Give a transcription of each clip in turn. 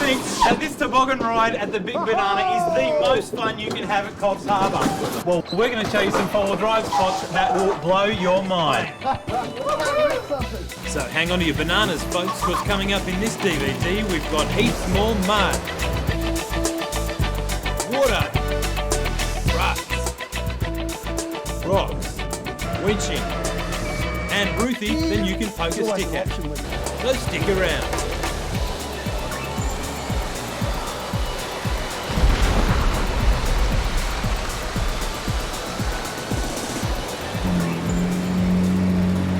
think that this toboggan ride at the Big Banana is the most fun you can have at Coffs Harbour. Well, we're going to show you some four-wheel drive spots that will blow your mind. So hang on to your bananas, folks, because coming up in this DVD, we've got heaps more mud, water, ruts, rocks, winching, and Ruthie, then you can poke a stick at. So stick around.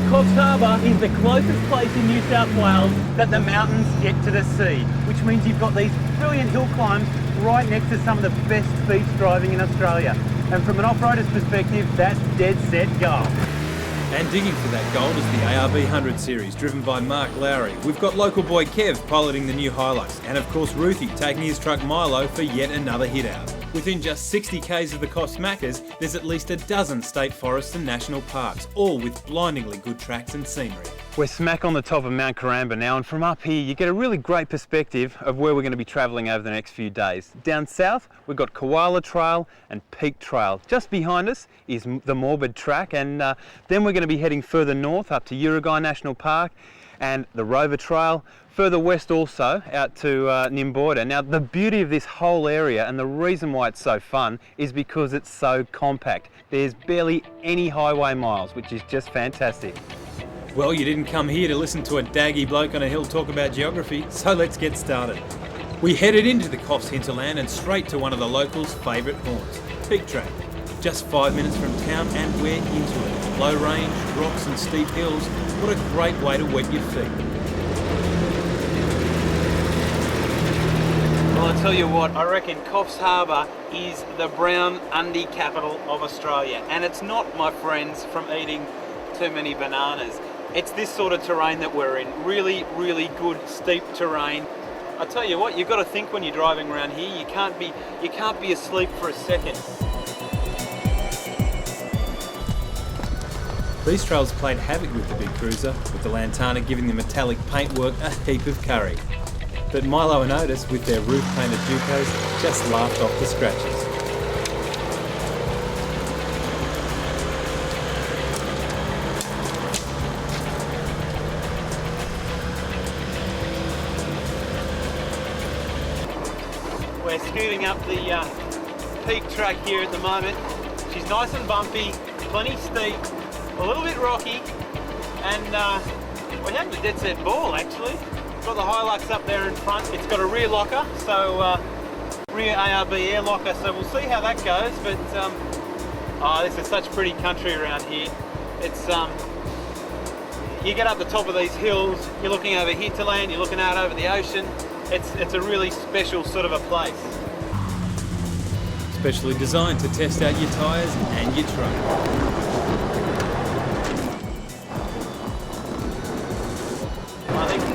Coffs Harbour is the closest place in New South Wales that the mountains get to the sea, which means you've got these brilliant hill climbs right next to some of the best beach driving in Australia. And from an off-roader's perspective, that's dead set gold. And digging for that gold is the ARB 100 series, driven by Mark Lowry. We've got local boy Kev piloting the new Hilux, and of course Ruthie taking his truck Milo for yet another hit out. Within just 60 k's of the Coffs Maccas, there's at least a dozen state forests and national parks, all with blindingly good tracks and scenery. We're smack on the top of Mount Karamba now, and from up here you get a really great perspective of where we're going to be travelling over the next few days. Down south we've got Koala Trail and Peak Trail. Just behind us is the Morbid Track, and then we're going to be heading further north up to Uruguay National Park and the Rover Trail. Further west also out to Nimborda. Now the beauty of this whole area and the reason why it's so fun is because it's so compact. There's barely any highway miles, which is just fantastic. Well, you didn't come here to listen to a daggy bloke on a hill talk about geography, so let's get started. We headed into the Coffs hinterland and straight to one of the locals' favourite haunts, Peak Track. Just 5 minutes from town and we're into it. Low range, rocks and steep hills, what a great way to wet your feet. Well, I tell you what, I reckon Coffs Harbour is the brown undie capital of Australia. And it's not, my friends, from eating too many bananas. It's this sort of terrain that we're in. Really, really good, steep terrain. I tell you what, you've got to think when you're driving around here. You can't be asleep for a second. These trails played havoc with the big cruiser, with the Lantana giving the metallic paintwork a heap of curry. But Milo and Otis, with their roof-painted Ducos, just laughed off the scratches. We're scooting up the Peak Track here at the moment. She's nice and bumpy, plenty steep, a little bit rocky, and we're having a dead set ball actually. Got the Hilux up there in front. It's got a rear locker, so rear ARB air locker, so we'll see how that goes. But oh, this is such pretty country around here. It's you get up the top of these hills, you're looking over hinterland, you're looking out over the ocean. It's a really special sort of a place. Specially designed to test out your tyres and your truck.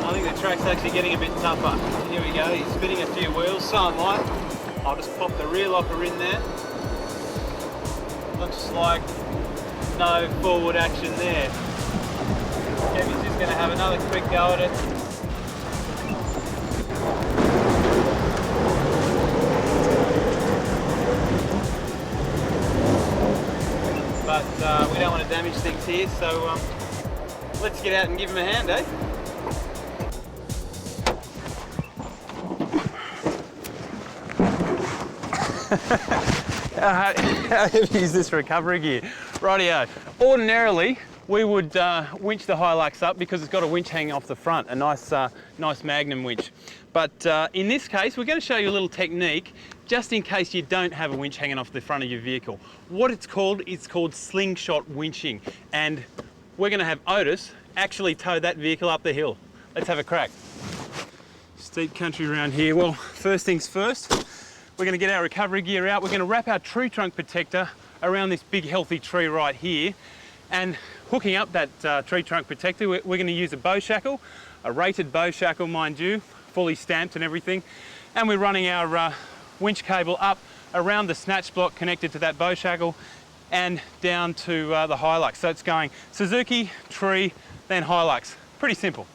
I think the track's actually getting a bit tougher. Here we go, he's spinning a few wheels, so am I. I'll just pop the rear locker in there. Looks like no forward action there. Kevin's just going to have another quick go at it. But we don't want to damage things here, so let's get out and give him a hand, eh? How heavy is this recovery gear? Rightio. Ordinarily, we would winch the Hilux up because it's got a winch hanging off the front, a nice Magnum winch. But in this case, we're going to show you a little technique just in case you don't have a winch hanging off the front of your vehicle. What it's called slingshot winching. And we're going to have Otis actually tow that vehicle up the hill. Let's have a crack. Steep country around here. Well, first things first. We're going to get our recovery gear out. We're going to wrap our tree trunk protector around this big healthy tree right here. And hooking up that tree trunk protector, we're going to use a bow shackle, a rated bow shackle mind you, fully stamped and everything. And we're running our winch cable up around the snatch block connected to that bow shackle and down to the Hilux. So it's going Suzuki, tree, then Hilux. Pretty simple.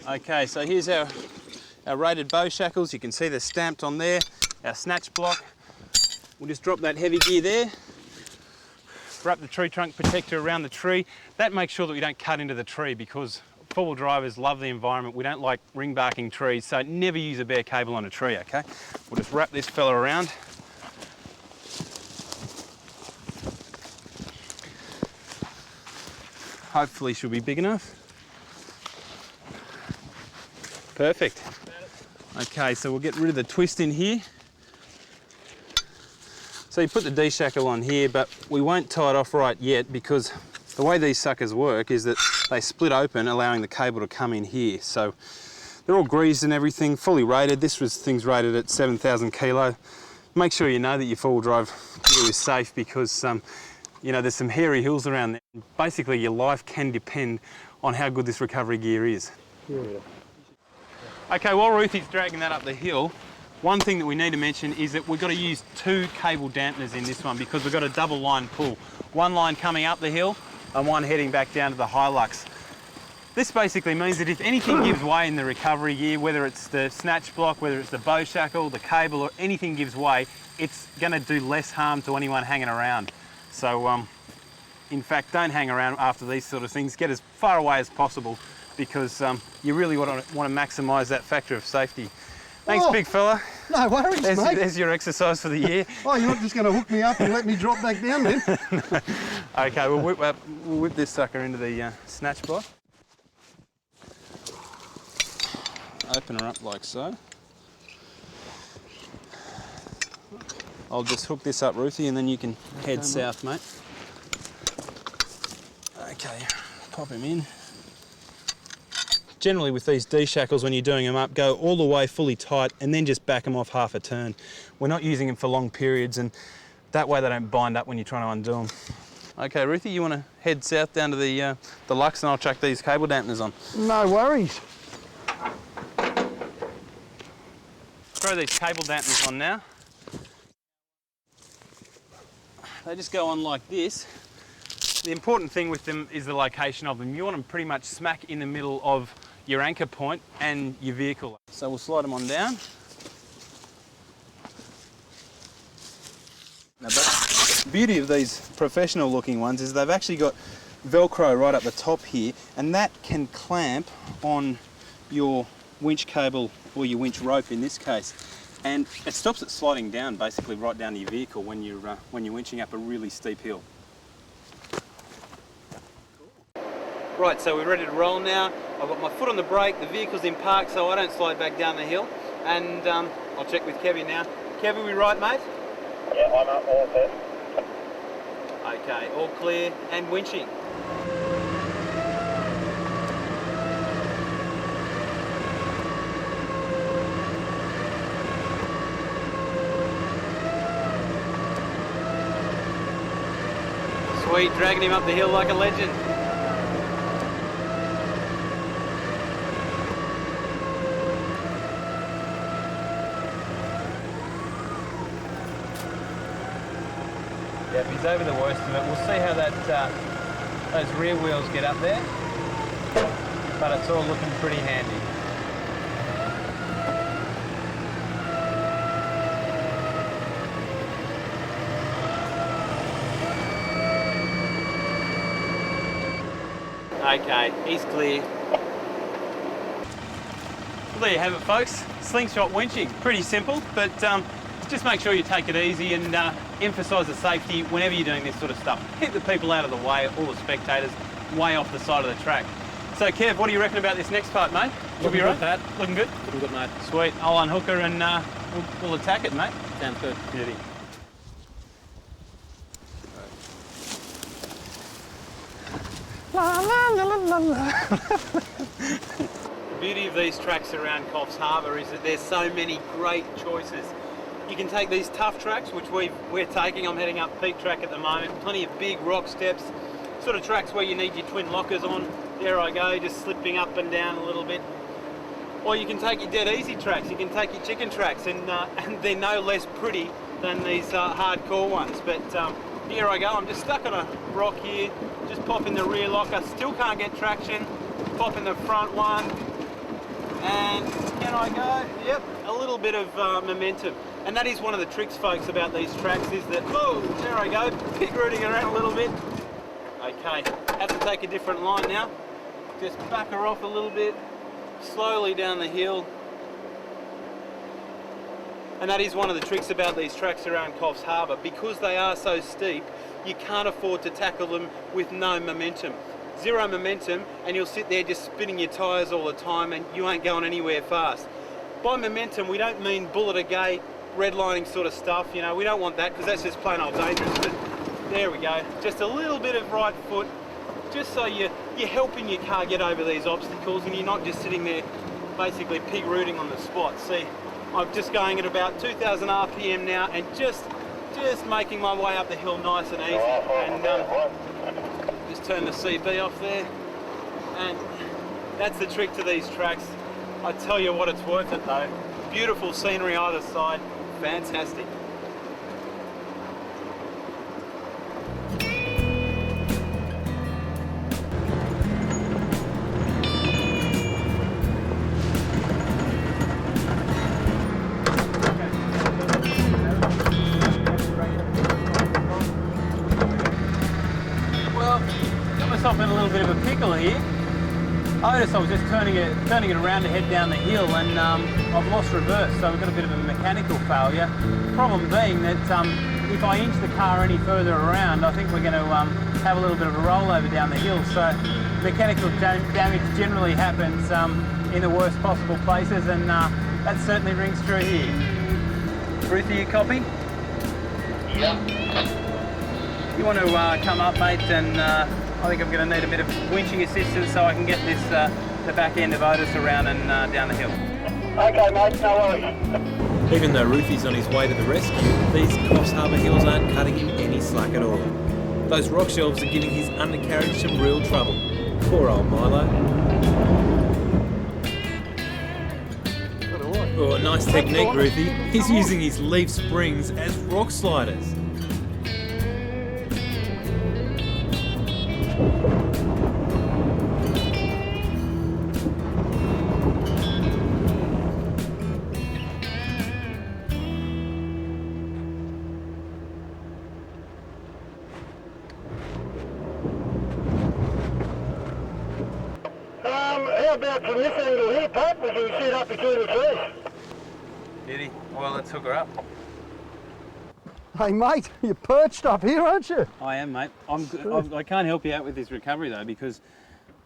Okay, so here's our rated bow shackles. You can see they're stamped on there. Our snatch block. We'll just drop that heavy gear there. Wrap the tree trunk protector around the tree. That makes sure that we don't cut into the tree, because four-wheel drivers love the environment. We don't like ring barking trees, so never use a bare cable on a tree, okay? We'll just wrap this fella around. Hopefully she'll be big enough. Perfect. Okay, so we'll get rid of the twist in here. So you put the D-shackle on here, but we won't tie it off right yet, because the way these suckers work is that they split open, allowing the cable to come in here. So they're all greased and everything, fully rated. This was things rated at 7,000 kilo. Make sure you know that your four-wheel drive gear is safe, because you know, there's some hairy hills around there. Basically, your life can depend on how good this recovery gear is. Yeah. Okay, while Ruthie's dragging that up the hill, one thing that we need to mention is that we've got to use 2 cable dampeners in this one, because we've got a double line pull. One line coming up the hill and one heading back down to the Hilux. This basically means that if anything gives way in the recovery gear, whether it's the snatch block, whether it's the bow shackle, the cable, or anything gives way, it's going to do less harm to anyone hanging around. So, in fact, don't hang around after these sort of things. Get as far away as possible, because you really want to maximise that factor of safety. Thanks, big fella. No worries, mate. There's your exercise for the year. Oh, you're not just going to hook me up and let me drop back down then? Okay, we'll whip this sucker into the snatch block. Open her up like so. I'll just hook this up, Ruthie, and then you can head south, mate. Okay, pop him in. Generally with these D-shackles, when you're doing them up, go all the way fully tight and then just back them off half a turn. We're not using them for long periods, and that way they don't bind up when you're trying to undo them. Okay, Ruthie, you want to head south down to the Lux, and I'll chuck these cable dampeners on. No worries. Throw these cable dampeners on now. They just go on like this. The important thing with them is the location of them. You want them pretty much smack in the middle of your anchor point and your vehicle. So we'll slide them on down. Now, the beauty of these professional looking ones is they've actually got Velcro right up the top here, and that can clamp on your winch cable, or your winch rope in this case. And it stops it sliding down, basically right down to your vehicle when you're winching up a really steep hill. Right, so we're ready to roll now. I've got my foot on the brake, the vehicle's in park, so I don't slide back down the hill. And I'll check with Kevin now. Kev, are we right, mate? Yeah, I'm up, all set. Okay, all clear and winching. Sweet, dragging him up the hill like a legend. Yep, he's over the worst of it. We'll see how those rear wheels get up there, but it's all looking pretty handy. Okay, he's clear. Well, there you have it, folks. Slingshot winching. Pretty simple, but just make sure you take it easy and emphasise the safety whenever you're doing this sort of stuff. Keep the people out of the way, all the spectators, way off the side of the track. So, Kev, what do you reckon about this next part, mate? Looking good, Pat. Looking good? Looking good, mate. Sweet. I'll unhook her and we'll attack it, mate. Sounds good. Beauty. La, la, la, la, la. The beauty of these tracks around Coffs Harbour is that there's so many great choices. You can take these tough tracks, which we're taking. I'm heading up Peak Track at the moment. Plenty of big rock steps, sort of tracks where you need your twin lockers on. There I go, just slipping up and down a little bit. Or you can take your dead easy tracks. You can take your chicken tracks, and they're no less pretty than these hardcore ones. But here I go. I'm just stuck on a rock here. Just popping the rear locker. Still can't get traction. Popping the front one. And can I go? Yep, a little bit of momentum. And that is one of the tricks, folks, about these tracks is that, oh, there I go, pig rooting around a little bit. Okay, have to take a different line now. Just back her off a little bit, slowly down the hill. And that is one of the tricks about these tracks around Coffs Harbour. Because they are so steep, you can't afford to tackle them with no momentum. Zero momentum, and you'll sit there just spinning your tyres all the time and you ain't going anywhere fast. By momentum, we don't mean bullet a gate, redlining sort of stuff, you know, we don't want that because that's just plain old dangerous. But there we go, just a little bit of right foot, just so you're helping your car get over these obstacles and you're not just sitting there basically pig rooting on the spot. See, I'm just going at about 2,000 RPM now and just making my way up the hill nice and easy. And just turn the CB off there. And that's the trick to these tracks. I tell you what, it's worth it though. Beautiful scenery either side, fantastic. In a little bit of a pickle here. I noticed I was just turning it around to head down the hill, and I've lost reverse, so we've got a bit of a mechanical failure. Problem being that if I inch the car any further around, I think we're going to have a little bit of a rollover down the hill. So mechanical damage generally happens in the worst possible places, and that certainly rings true here. Ruth, are you copy? Yeah. You want to come up, mate, and I think I'm going to need a bit of winching assistance so I can get this the back end of Otis around and down the hill. Okay, mate, no worries. Even though Ruthie's on his way to the rescue, these Coffs Harbour hills aren't cutting him any slack at all. Those rock shelves are giving his undercarriage some real trouble. Poor old Milo. Oh, nice technique, Ruthie. He's using his leaf springs as rock sliders. How about from this angle here, Pat? We can sit up between the trees. Did he? Well, let's hook her up. Hey mate, you're perched up here, aren't you? I am, mate. I can't help you out with this recovery though, because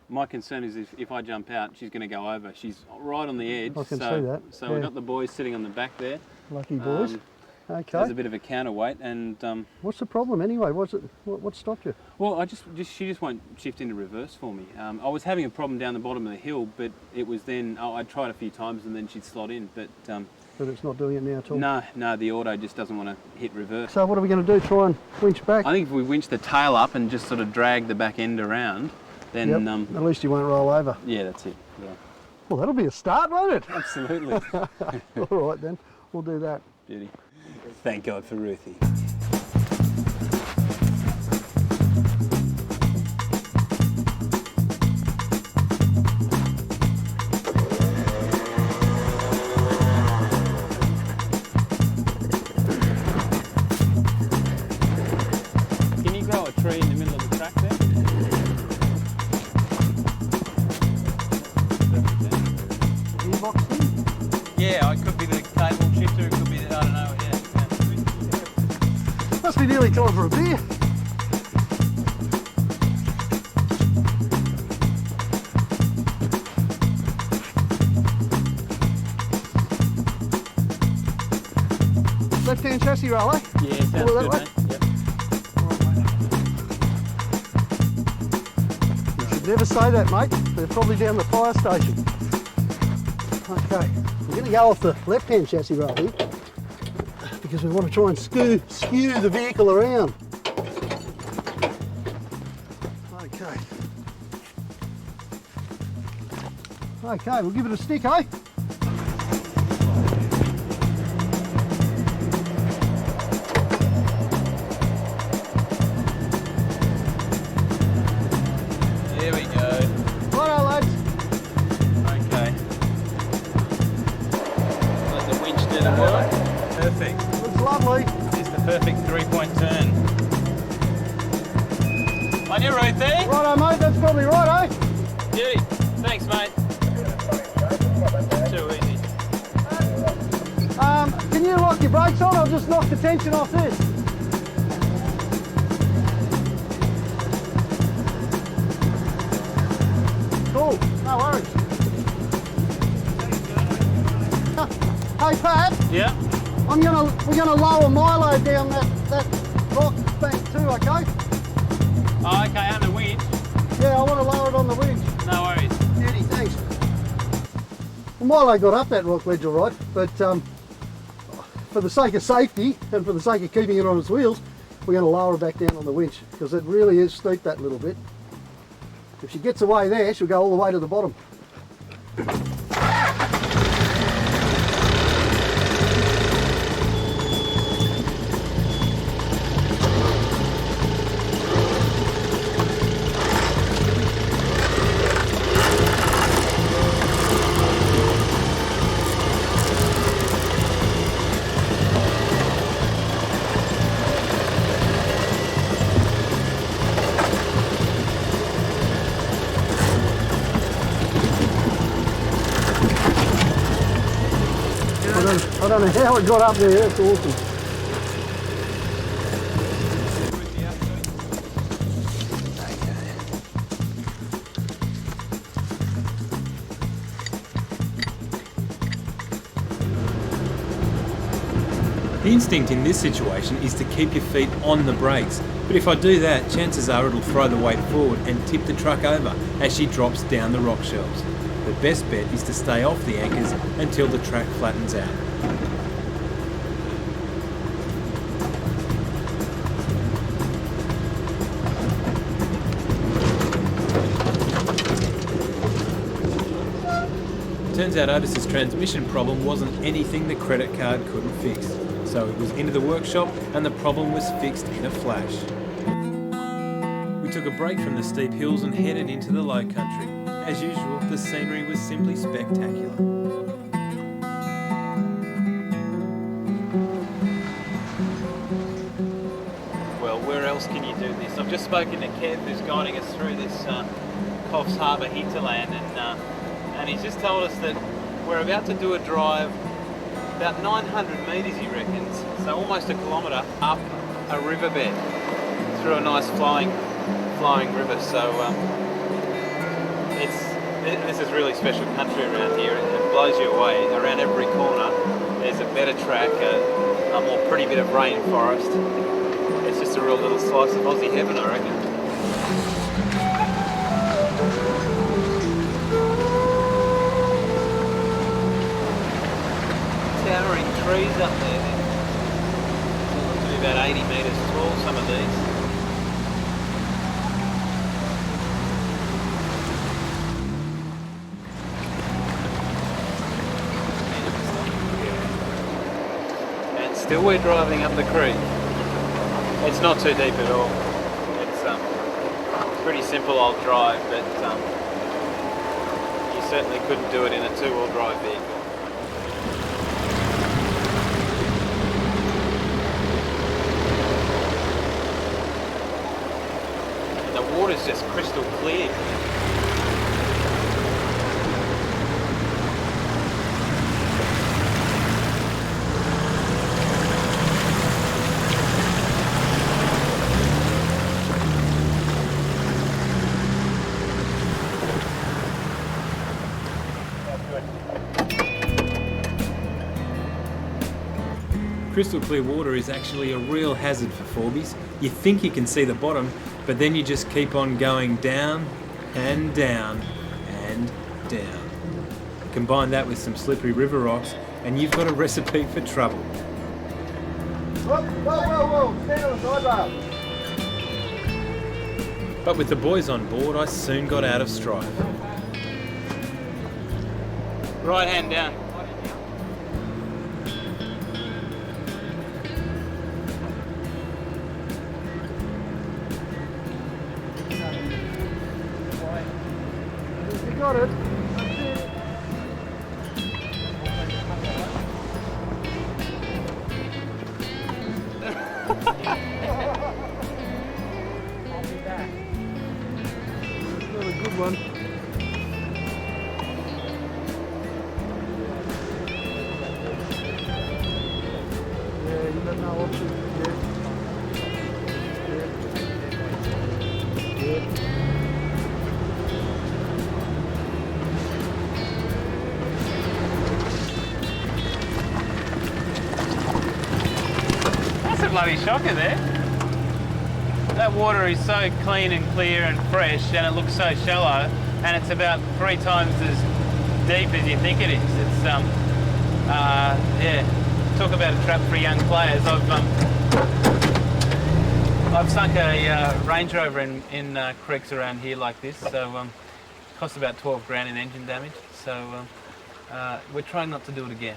my concern is if I jump out, she's going to go over. She's right on the edge. I can see that. So yeah. we've got the boys sitting on the back there. Lucky boys. Okay. There's a bit of a counterweight, and what's the problem anyway? What stopped you? well, she just won't shift into reverse for me. I was having a problem down the bottom of the hill, but it was then I tried a few times and then she'd slot in, but it's not doing it now at all? no, the auto just doesn't want to hit reverse. So what are we going to do? Try and winch back? I think if we winch the tail up and just sort of drag the back end around, then yep. At least you won't roll over. Yeah, that's it. Yeah. Well, that'll be a start, won't it? Absolutely. All right then, we'll do that. Beauty. Thank God for Ruthie. Can you grow a tree in the middle of the track there? Gearbox thing? Yeah, it could be the cable shifter, it could be the, I don't know, yeah. Must be nearly time for a beer. Left-hand chassis roll, eh? Yeah, sounds that good, way? mate. Yep. You should never say that, mate. They're probably down the fire station. Okay, we're going to go off the left-hand chassis roll here because we want to try and skew the vehicle around. Okay. Okay, we'll give it a stick, eh? There we go. Righto, lads. Okay. right there. Righto, mate, that's probably right, eh? Beauty. Thanks, mate. Too easy. Can you lock your brakes on? I'll just knock the tension off this. Cool, no worries. Hey Pat, Yeah. we're gonna lower Milo down that rock bank too, okay? Oh, okay, on the winch. Yeah, I want to lower it on the winch. No worries. Beauty, thanks. Well, Milo got up that rock ledge all right, but for the sake of safety and for the sake of keeping it on its wheels, we're going to lower her back down on the winch because it really is steep that little bit. If she gets away there, she'll go all the way to the bottom. I don't know how it got up there, that's awesome. The instinct in this situation is to keep your feet on the brakes, but if I do that, chances are it'll throw the weight forward and tip the truck over as she drops down the rock shelves. The best bet is to stay off the anchors until the track flattens out. Turns out Otis's transmission problem wasn't anything the credit card couldn't fix. So it was into the workshop and the problem was fixed in a flash. We took a break from the steep hills and headed into the low country. As usual, the scenery was simply spectacular. Well, where else can you do this? I've just spoken to Kev, who's guiding us through this Coffs Harbour hinterland, and he's just told us that we're about to do a drive about 900 metres, he reckons, so almost a kilometre up a riverbed through a nice flowing river. So this is really special country around here. It blows you away. Around every corner there's a better track, a more pretty bit of rainforest. It's just a real little slice of Aussie heaven, I reckon. Towering trees up there. They're about 80 metres tall, some of these. And still we're driving up the creek. It's not too deep at all. It's pretty simple old drive, but you certainly couldn't do it in a two-wheel drive vehicle. Water's just crystal clear. Crystal clear water is actually a real hazard for forbies. You think you can see the bottom, but then you just keep on going down and down and down. Combine that with some slippery river rocks and you've got a recipe for trouble. Whoa, whoa, whoa, stand on the side rail. But with the boys on board, I soon got out of strife. Right hand down. You got it. That's it. I'll be back. one. Yeah, you got no option. Yeah. That's a bloody shocker there. That water is so clean and clear and fresh, and it looks so shallow, and it's about 3 times as deep as you think it is. It's yeah. Talk about a trap for young players. I've sunk a Range Rover in creeks around here like this, so it cost about 12 grand in engine damage. So we're trying not to do it again.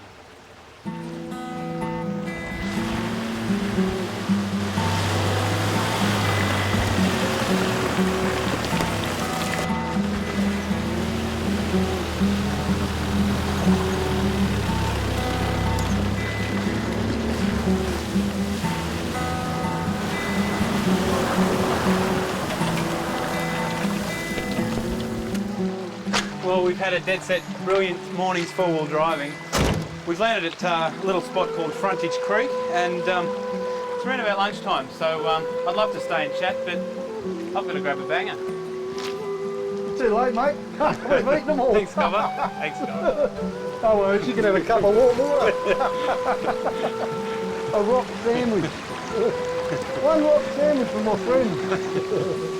Well, we've had a dead set, brilliant morning's four-wheel driving. We've landed at a little spot called Frontage Creek, and it's around about lunchtime, so I'd love to stay and chat, but I've got to grab a banger. Too late, mate. We've eaten them all. Thanks, Cover. Thanks, Cover. No worries, you can have a cup of warm water. A rock sandwich. One rock sandwich for my friend.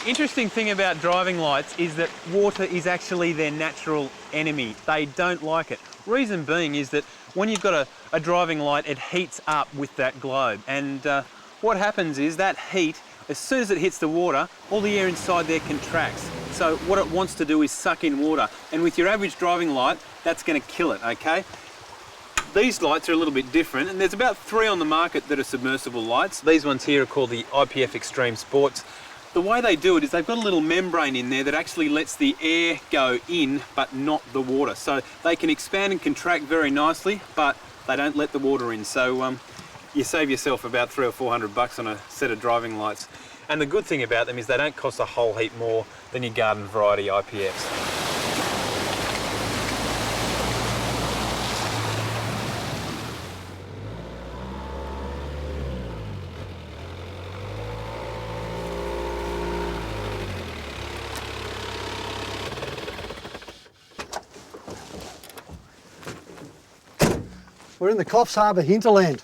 Interesting thing about driving lights is that water is actually their natural enemy. They don't like it. Reason being is that when you've got a driving light, it heats up with that globe. And what happens is that heat, as soon as it hits the water, all the air inside there contracts. So what it wants to do is suck in water. And with your average driving light, that's going to kill it, okay? These lights are a little bit different, and there's about 3 on the market that are submersible lights. These ones here are called the IPF Extreme Sports. The way they do it is they've got a little membrane in there that actually lets the air go in, but not the water. So they can expand and contract very nicely, but they don't let the water in. So you save yourself about $300 or $400 on a set of driving lights. And the good thing about them is they don't cost a whole heap more than your garden variety IPFs. We're in the Coffs Harbour hinterland.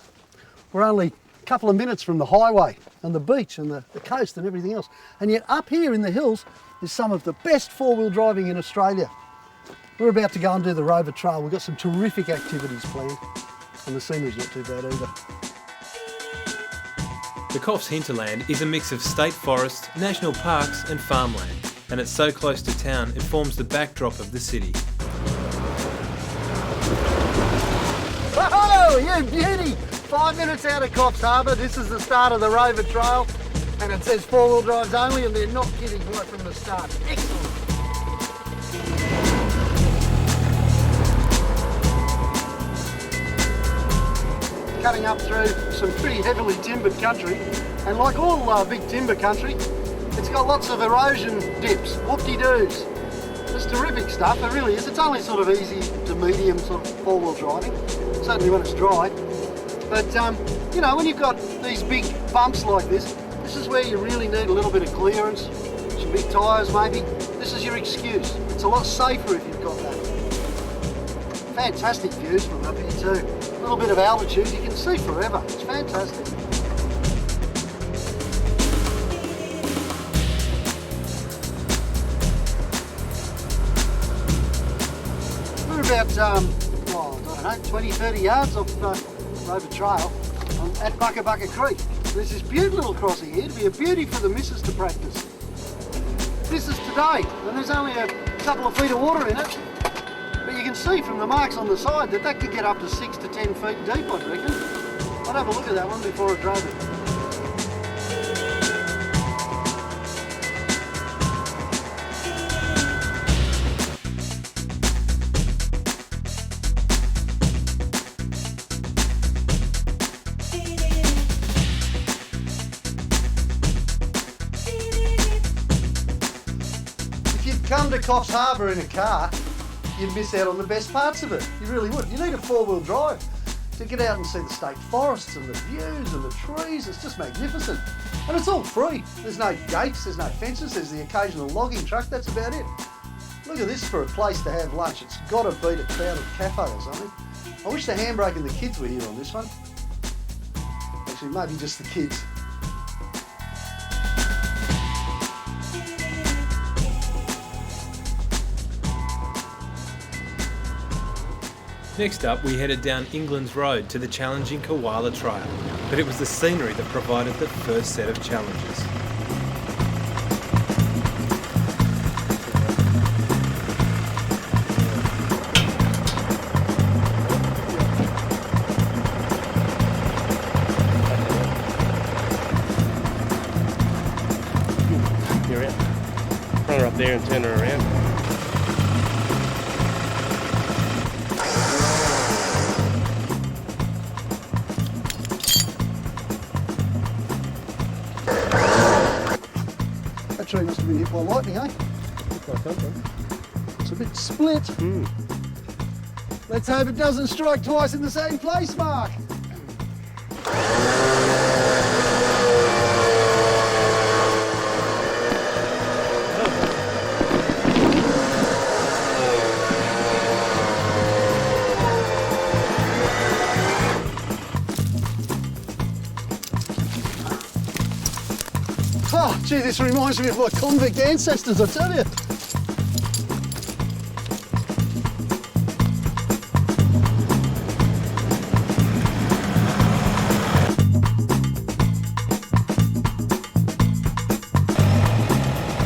We're only a couple of minutes from the highway and the beach and the coast and everything else. And yet up here in the hills is some of the best four-wheel driving in Australia. We're about to go and do the Rover Trail. We've got some terrific activities planned, and the scenery's not too bad either. The Coffs hinterland is a mix of state forests, national parks and farmland, and it's so close to town it forms the backdrop of the city. Oh, you beauty! 5 minutes out of Coffs Harbour. This is the start of the Rover Trail, and it says four-wheel drives only, and they're not kidding right from the start. Excellent! Cutting up through some pretty heavily timbered country, and like all big timber country, it's got lots of erosion dips, whoop-de-doos. It's terrific stuff, it really is. It's only sort of easy to medium sort of four-wheel driving, certainly when it's dry. But you know, when you've got these big bumps like this is where you really need a little bit of clearance, some big tyres maybe. This is your excuse. It's a lot safer if you've got that. Fantastic views from up here too. A little bit of altitude, you can see forever. It's fantastic. We're about, I don't know, 20, 30 yards off Rover Trail at Bucka Bucka Creek. There's this beautiful little crossing here. It'd be a beauty for the missus to practice. This is today, and there's only a couple of feet of water in it. But you can see from the marks on the side that that could get up to 6 to 10 feet deep, I reckon. I'd have a look at that one before I drove it. If you'd come to Coffs Harbour in a car, you'd miss out on the best parts of it. You really would. You need a four-wheel drive to get out and see the state forests and the views and the trees. It's just magnificent. And it's all free. There's no gates, there's no fences, there's the occasional logging truck, that's about it. Look at this for a place to have lunch. It's got to beat a crowded cafe or something. I wish the handbrake and the kids were here on this one. Actually, maybe just the kids. Next up, we headed down England's Road to the challenging Koala Trail, but it was the scenery that provided the first set of challenges. You're out. Run her up there and turn her around. That tree must have been hit by lightning, eh? It's a bit split. Let's hope it doesn't strike twice in the same place, Mark. Oh, gee, this reminds me of my convict ancestors, I tell you.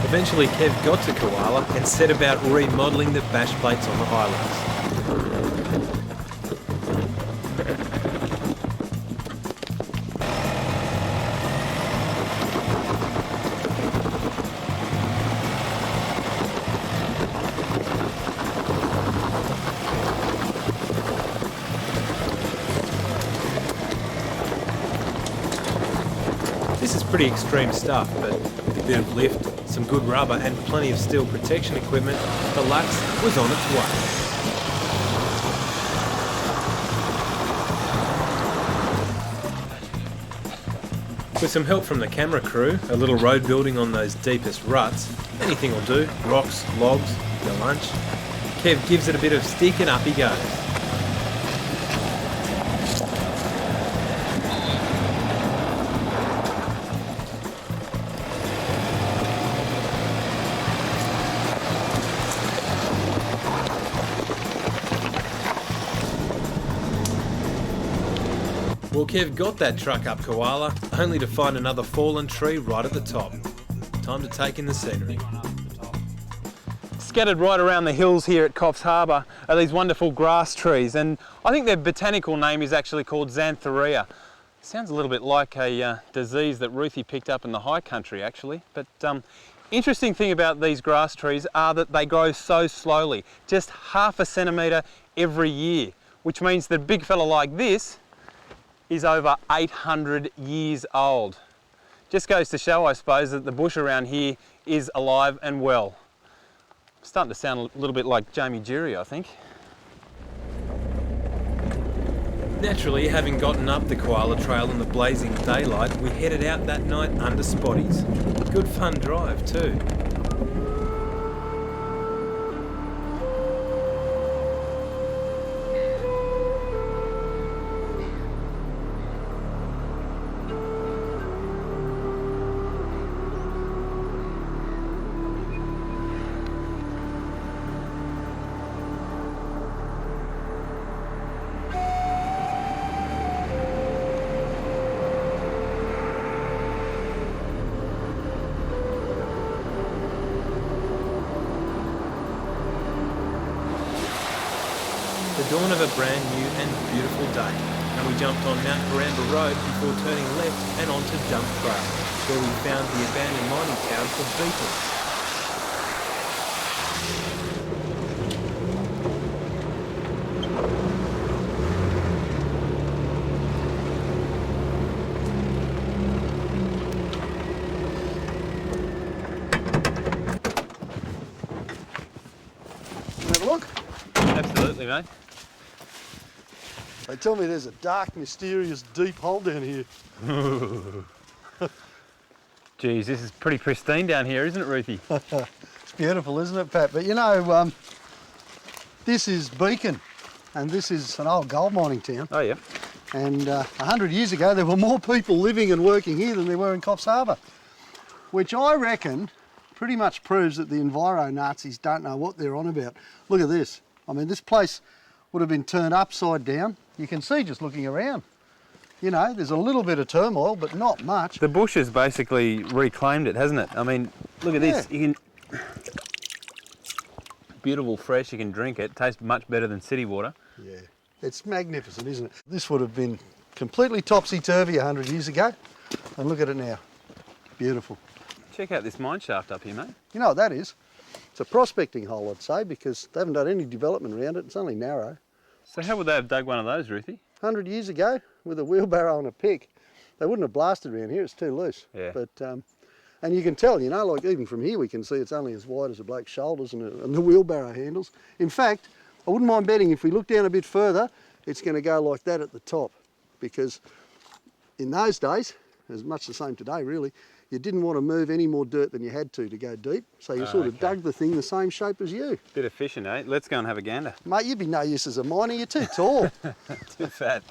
Eventually Kev got to Koala and set about remodelling the bash plates on the highlights. This is pretty extreme stuff, but with a bit of lift, some good rubber and plenty of steel protection equipment, the Lux was on its way. With some help from the camera crew, a little road building on those deepest ruts, anything will do, rocks, logs, your lunch, Kev gives it a bit of stick and up he goes. Well, Kev got that truck up Koala, only to find another fallen tree right at the top. Time to take in the scenery. Scattered right around the hills here at Coffs Harbour are these wonderful grass trees, and I think their botanical name is actually called Xanthorrhea. Sounds a little bit like a disease that Ruthie picked up in the high country actually, but interesting thing about these grass trees are that they grow so slowly, just half a centimetre every year, which means that a big fella like this is over 800 years old. Just goes to show, I suppose, that the bush around here is alive and well. Starting to sound a little bit like Jamie Jury, I think. Naturally, having gotten up the Koala Trail in the blazing daylight, we headed out that night under spotties. Good fun drive too. the dawn of a brand new and beautiful day, and we jumped on Mount Baramba Road before turning left and onto Dump Trail, where we found the abandoned mining town of Beacon. Have a look. Absolutely, mate. They tell me there's a dark, mysterious, deep hole down here. Geez, this is pretty pristine down here, isn't it, Ruthie? It's beautiful, isn't it, Pat? But you know, this is Beacon, and this is an old gold mining town. Oh, yeah. And 100 years ago, there were more people living and working here than there were in Coffs Harbour, which I reckon pretty much proves that the enviro-Nazis don't know what they're on about. Look at this. I mean, this place would have been turned upside down. You can see just looking around. You know, there's a little bit of turmoil, but not much. The bush has basically reclaimed it, hasn't it? I mean, look at this. You can... Beautiful, fresh, you can drink it. Tastes much better than city water. Yeah, it's magnificent, isn't it? This would have been completely topsy-turvy 100 years ago, and look at it now. Beautiful. Check out this mine shaft up here, mate. You know what that is? It's a prospecting hole, I'd say, because they haven't done any development around it. It's only narrow. So how would they have dug one of those, Ruthie? 100 years ago, with a wheelbarrow and a pick, they wouldn't have blasted around here. It's too loose. Yeah. But and you can tell, you know, like even from here we can see it's only as wide as a bloke's shoulders and the wheelbarrow handles. In fact, I wouldn't mind betting if we look down a bit further, it's going to go like that at the top, because in those days, as much the same today really, you didn't want to move any more dirt than you had to go deep, so you sort of dug the thing the same shape as you. Bit of fishing, eh? Let's go and have a gander. Mate, you'd be no use as a miner, you're too tall. Too fat.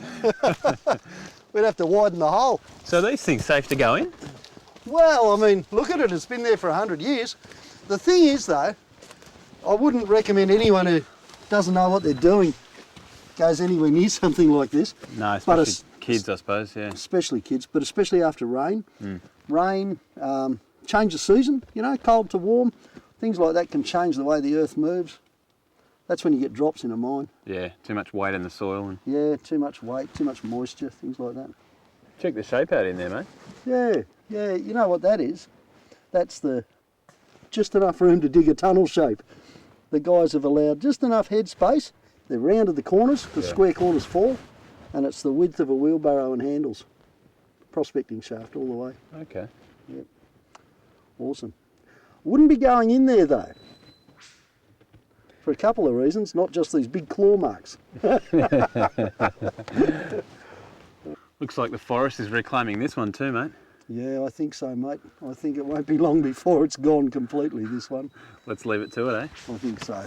We'd have to widen the hole. So are these things safe to go in? Well, I mean, look at it, it's been there for 100 years. The thing is though, I wouldn't recommend anyone who doesn't know what they're doing goes anywhere near something like this. No, especially kids, I suppose, yeah. Especially kids, but especially after rain. Rain, change of season, you know, cold to warm, things like that can change the way the earth moves. That's when you get drops in a mine. Yeah, too much weight in the soil. And Yeah, too much weight, too much moisture, things like that. check the shape out in there, mate. Yeah, you know what that is? That's just enough room to dig a tunnel shape. The guys have allowed just enough head space. They've rounded the corners, the square corners fall, and it's the width of a wheelbarrow and handles. Prospecting shaft all the way. Okay. Yep. Awesome. Wouldn't be going in there though. For a couple of reasons, not just these big claw marks. Looks like the forest is reclaiming this one too, mate. Yeah, I think so, mate. I think it won't be long before it's gone completely, this one. Let's leave it to it, eh? I think so.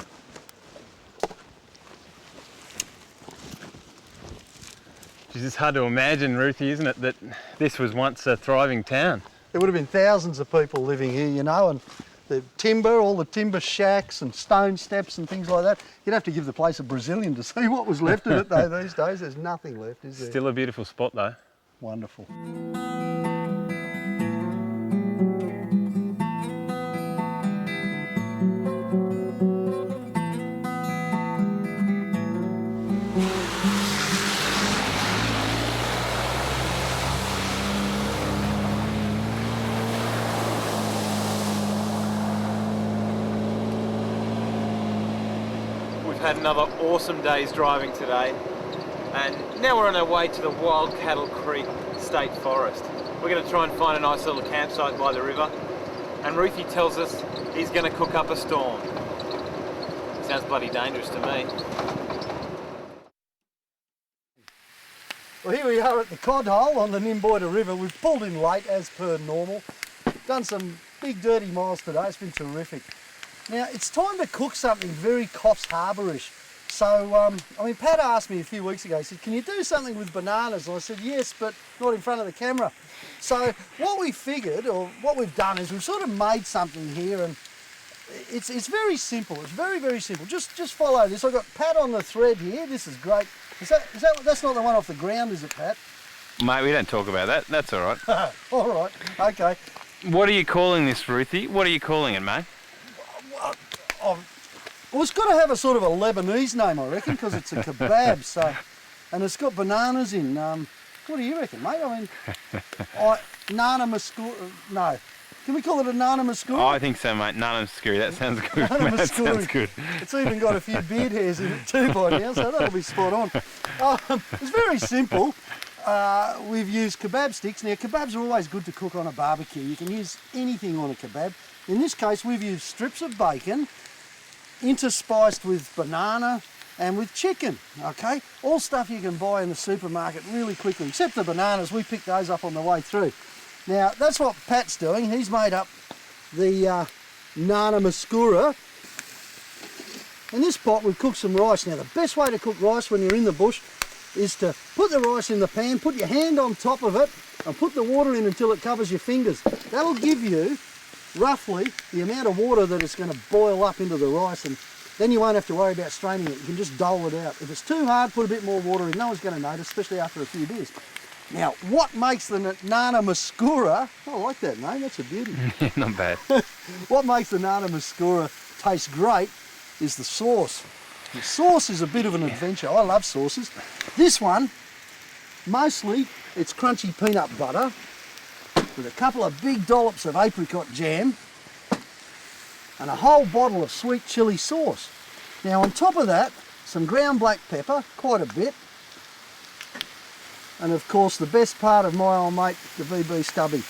Geez, it's hard to imagine, Ruthie, isn't it, that this was once a thriving town. There would have been thousands of people living here, you know, and the timber, all the timber shacks and stone steps and things like that. You'd have to give the place a Brazilian to see what was left of it though these days. There's nothing left, is there? Still a beautiful spot though. Wonderful. We've had another awesome day's driving today, and now we're on our way to the Wild Cattle Creek State Forest. We're going to try and find a nice little campsite by the river, and Ruthie tells us he's going to cook up a storm. Sounds bloody dangerous to me. Well, here we are at the Cod Hole on the Nimboida River. We've pulled in late as per normal. Done some big dirty miles today. It's been terrific. Now, it's time to cook something very Coffs Harbour-ish. So, I mean, Pat asked me a few weeks ago, he said, can you do something with bananas? And I said, yes, but not in front of the camera. So what we figured, or what we've done, is we've sort of made something here, and it's very simple. It's very, very simple. Just follow this. I've got Pat on the thread here. This is great. That's not the one off the ground, is it, Pat? Mate, we don't talk about that. That's all right. All right, okay. What are you calling this, Ruthie? What are you calling it, mate? Well, it's got to have a sort of a Lebanese name, I reckon, because it's a kebab. So, and it's got bananas in. What do you reckon, mate? I mean, nana maskura. No, can we call it a nana maskura? Oh, I think so, mate. Nana maskuri. That sounds good. Nana That sounds maskuri. good. It's even got a few beard hairs in it too by now, so that'll be spot on. It's very simple. We've used kebab sticks. Now, kebabs are always good to cook on a barbecue. You can use anything on a kebab. In this case, we've used strips of bacon, interspiced with banana and with chicken, okay? All stuff you can buy in the supermarket really quickly, except the bananas. We picked those up on the way through. Now, that's what Pat's doing. He's made up the nana maskura. In this pot, we've cooked some rice. Now, the best way to cook rice when you're in the bush is to put the rice in the pan, put your hand on top of it, and put the water in until it covers your fingers. That'll give you roughly the amount of water that it's going to boil up into the rice, and then you won't have to worry about straining it. You can just dole it out. If it's too hard, put a bit more water in. No one's going to notice, especially after a few beers. Now, what makes the nana maskura, I like that name, that's a beauty. Not bad. What makes the nana maskura taste great is the sauce. The sauce is a bit of an adventure. I love sauces. This one, mostly, it's crunchy peanut butter with a couple of big dollops of apricot jam and a whole bottle of sweet chilli sauce. Now, on top of that, some ground black pepper, quite a bit, and of course the best part of my old mate, the VB stubby.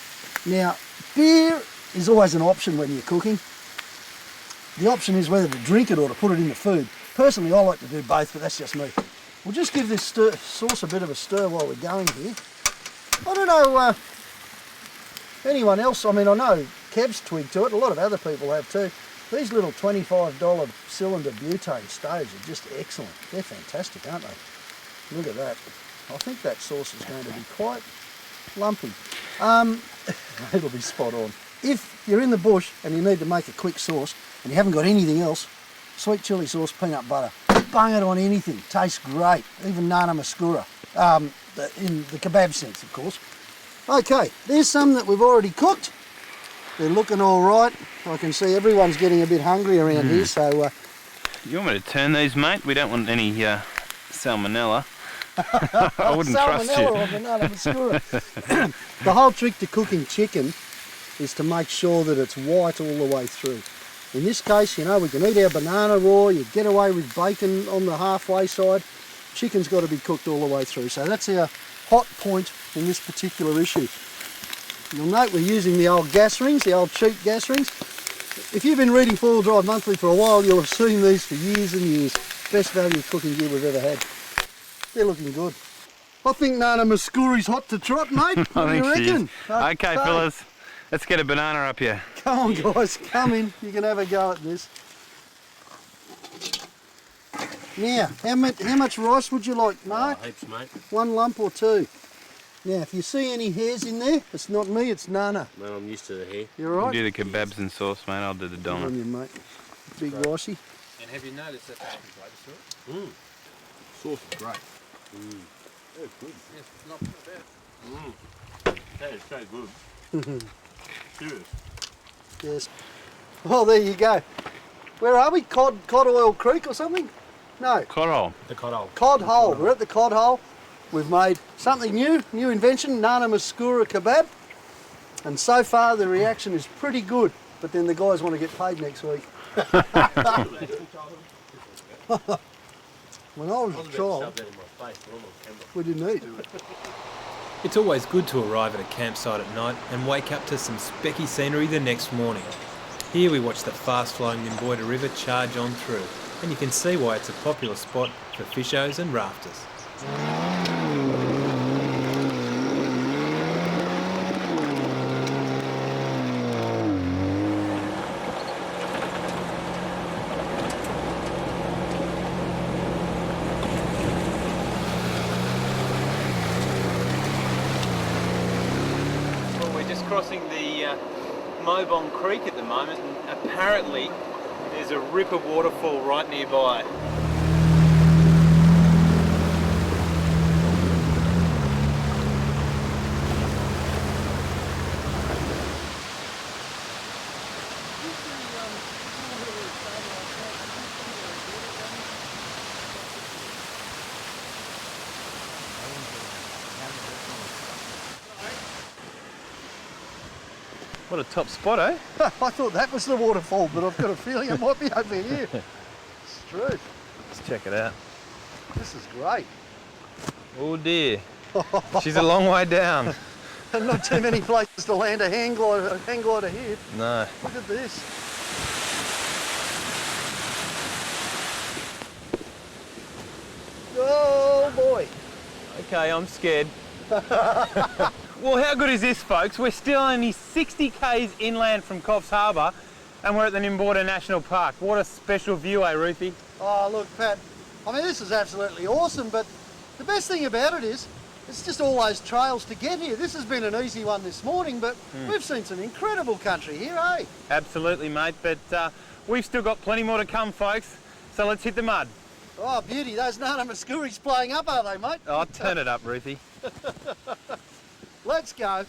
Now, beer is always an option when you're cooking. The option is whether to drink it or to put it in the food. Personally, I like to do both, but that's just me. We'll just give this sauce a bit of a stir while we're going here. I don't know anyone else, I mean, I know Kev's twigged to it, a lot of other people have too. These little $25 cylinder butane stoves are just excellent. They're fantastic, aren't they? Look at that. I think that sauce is going to be quite lumpy. It'll be spot on. If you're in the bush and you need to make a quick sauce and you haven't got anything else, sweet chilli sauce, peanut butter, bung it on anything, tastes great. Even nana maskura, in the kebab sense, of course. Okay, there's some that we've already cooked. They're looking all right. I can see everyone's getting a bit hungry around here, so... You want me to turn these, mate? We don't want any salmonella. I wouldn't trust you. On the nana maskura. The whole trick to cooking chicken is to make sure that it's white all the way through. In this case, you know, we can eat our banana raw, you get away with bacon on the halfway side. Chicken's got to be cooked all the way through. So that's our hot point in this particular issue. You'll note we're using the old gas rings, the old cheap gas rings. If you've been reading Four Wheel Drive Monthly for a while, you'll have seen these for years and years. Best value cooking gear we've ever had. They're looking good. I think nana maskuri's hot to trot, mate. What do you reckon? Okay, fellas, let's get a banana up here. Come on, guys, come in. You can have a go at this. Now, how much rice would you like, Mark? Heaps, mate. One lump or two? Now, if you see any hairs in there, it's not me, it's Nana. Man, I'm used to the hair. You all right? You do the kebabs and sauce, mate. I'll do the Good on doner. you, mate. Big ricey. And have you noticed that baby flavour to it? Sauce is great. Yes, not bad. That is so good. Serious. Yes. Oh, there you go. Where are we? Cod Oil Creek or something? No, Cod hole. The cod hole. Cod Hole. We're at the Cod Hole. We've made something new invention, nana maskura kebab. And so far the reaction is pretty good, but then the guys want to get paid next week. When I was a child, we didn't eat. It's always good to arrive at a campsite at night and wake up to some specky scenery the next morning. Here we watch the fast-flowing Nimboida River charge on through, and you can see why it's a popular spot for fishers and rafters. Well, we're just crossing the Mobong Creek at the moment, and apparently there's a ripper waterfall right nearby. What a top spot, eh? I thought that was the waterfall, but I've got a feeling it might be over here. It's true. Let's check it out. This is great. Oh dear. She's a long way down. And not too many places to land a hang glider here. No. Look at this. Oh boy. Okay, I'm scared. Well, how good is this, folks? We're still only 60 k's inland from Coffs Harbour and we're at the Nimborda National Park. What a special view, eh, Ruthie? Oh, look, Pat, I mean, this is absolutely awesome, but the best thing about it is it's just all those trails to get here. This has been an easy one this morning, but we've seen some incredible country here, eh? Absolutely, mate, but we've still got plenty more to come, folks, so let's hit the mud. Oh, beauty. Those Nana Muscuri's playing up, are they, mate? Oh, turn it up, Ruthie. Let's go.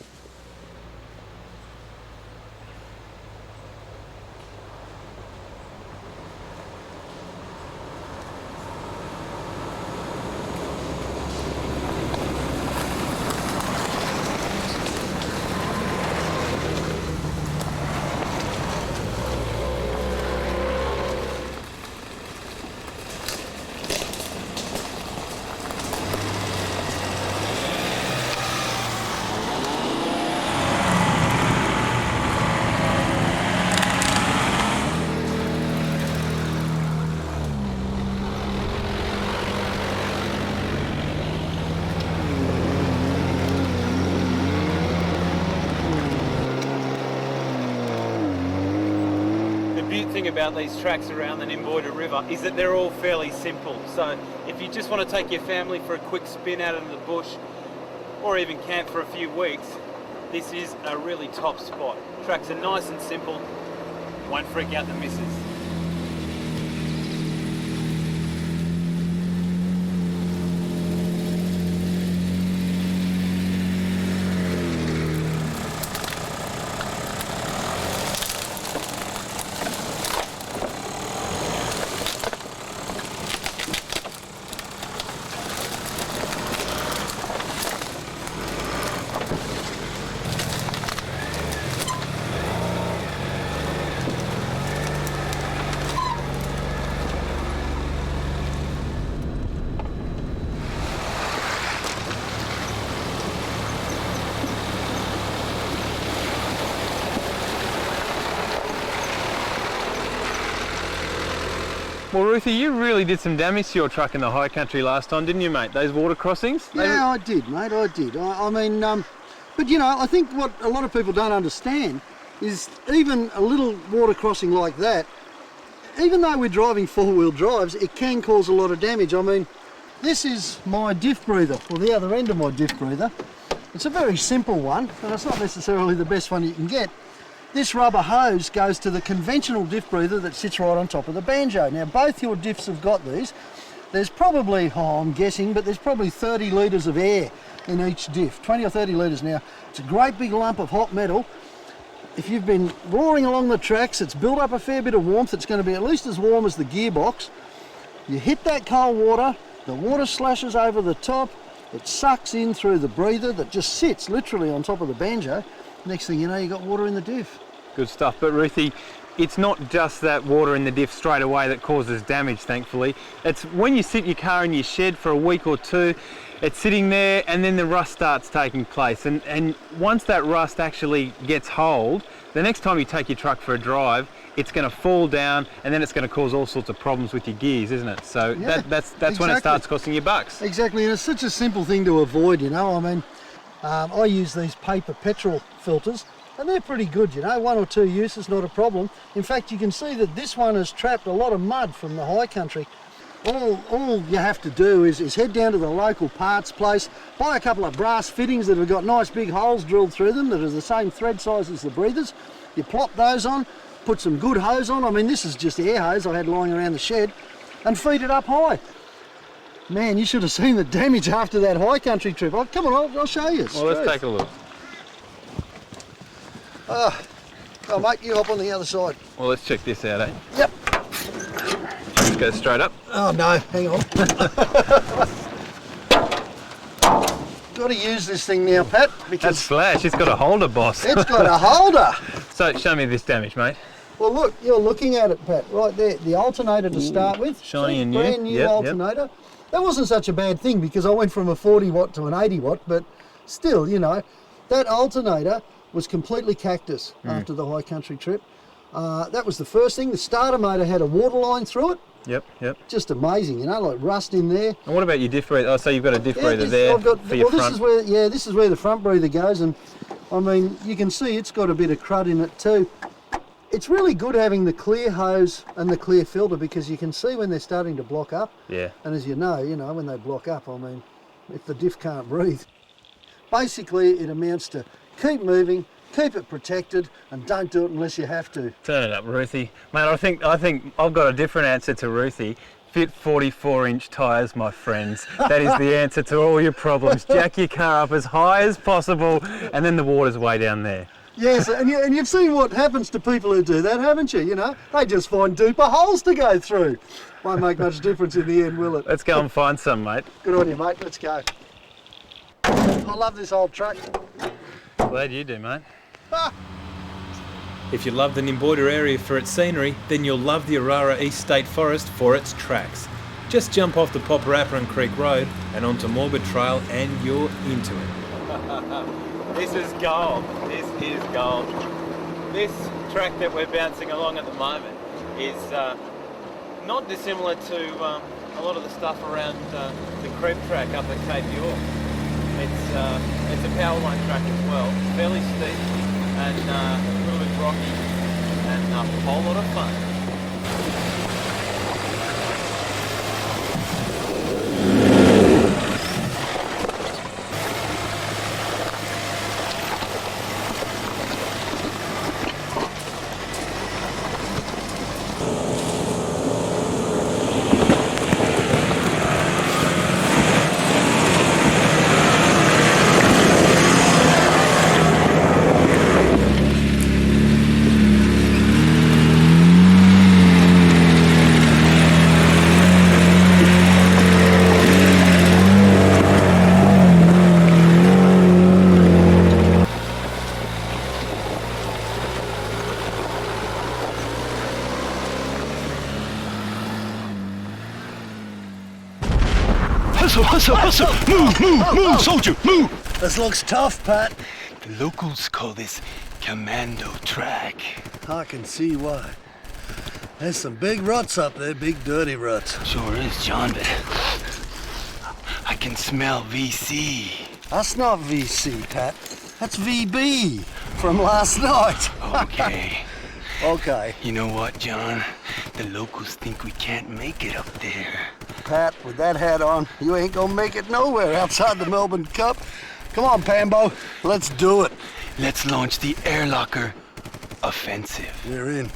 The thing about these tracks around the Nimborda River is that they're all fairly simple. So if you just want to take your family for a quick spin out into the bush or even camp for a few weeks, this is a really top spot. Tracks are nice and simple, won't freak out the missus. Well, Ruthie, you really did some damage to your truck in the high country last time, didn't you, mate? Those water crossings? Yeah, I did, mate, I did. I mean, but you know, I think what a lot of people don't understand is even a little water crossing like that, even though we're driving four-wheel drives, it can cause a lot of damage. I mean, this is my diff breather, or the other end of my diff breather. It's a very simple one, and it's not necessarily the best one you can get. This rubber hose goes to the conventional diff breather that sits right on top of the banjo. Now, both your diffs have got these. There's probably, I'm guessing, but there's probably 30 litres of air in each diff, 20 or 30 litres. Now, it's a great big lump of hot metal. If you've been roaring along the tracks, it's built up a fair bit of warmth. It's going to be at least as warm as the gearbox. You hit that cold water, the water slashes over the top, it sucks in through the breather that just sits literally on top of the banjo. Next thing you know, you got water in the diff. Good stuff. But Ruthie, it's not just that water in the diff straight away that causes damage, thankfully. It's when you sit your car in your shed for a week or two, it's sitting there and then the rust starts taking place. And once that rust actually gets hold, the next time you take your truck for a drive, it's going to fall down and then it's going to cause all sorts of problems with your gears, isn't it? So Yeah, that's exactly. when it starts costing you bucks. Exactly, and it's such a simple thing to avoid, you know. I mean, I use these paper petrol filters and they're pretty good, you know. 1 or 2 uses, not a problem. In fact, you can see that this one has trapped a lot of mud from the high country. All you have to do is head down to the local parts place, buy a couple of brass fittings that have got nice big holes drilled through them that are the same thread size as the breathers. You plop those on, put some good hose on. I mean, this is just air hose I had lying around the shed, and feed it up high. Man, you should have seen the damage after that high country trip. Oh, come on, I'll show you. Well, let's take a look. Oh, mate, you hop on the other side. Well, let's check this out, eh? Yep. Just go straight up. Oh, no, hang on. got to use this thing now, Pat, That's because Slash, it's got a holder, boss. it's got a holder. So show me this damage, mate. Well, look, you're looking at it, Pat, right there. The alternator to start with. Shiny See, and new. brand new Yep, yep. alternator. That wasn't such a bad thing because I went from a 40 watt to an 80 watt, but still, you know, that alternator was completely cactus after the high country trip. That was the first thing. The starter motor had a water line through it. Yep, yep. Just amazing, you know, like rust in there. And what about your diff breather? Oh, so you've got a diff breather this- there I've got, for your well, front. this is where the front breather goes, and I mean, you can see it's got a bit of crud in it too. It's really good having the clear hose and the clear filter because you can see when they're starting to block up. Yeah. And as you know, when they block up, I mean, if the diff can't breathe. Basically, it amounts to keep moving, keep it protected, and don't do it unless you have to. Turn it up, Ruthie. Mate, I think I've got a different answer to Ruthie. Fit 44-inch tyres, my friends. That is the answer to all your problems. Jack your car up as high as possible, and then the water's way down there. Yes, and you've seen what happens to people who do that, haven't you? You know, they just find deeper holes to go through. Won't make much difference in the end, will it? Let's go and find some, mate. Good on you, mate. Let's go. I love this old truck. Glad you do, mate. If you love the Nimboida area for its scenery, then you'll love the Orara East State Forest for its tracks. Just jump off the Poparaparan Creek Road and onto Morbid Trail and you're into it. This is gold. This is gold. This track that we're bouncing along at the moment is not dissimilar to a lot of the stuff around the Creb track up at Cape York. It's a power line track as well. It's fairly steep and a little bit rocky and a whole lot of fun. Hustle! Move, soldier, move! This looks tough, Pat. The locals call this commando track. I can see why. There's some big ruts up there, big dirty ruts. Sure is, John, but I can smell VC. That's not VC, Pat. That's VB from last night. Okay. Okay. You know what, John? The locals think we can't make it up there. Pat, with that hat on, you ain't gonna make it nowhere outside the Melbourne Cup. Come on, Pambo, let's do it. Let's launch the air locker offensive. We're in.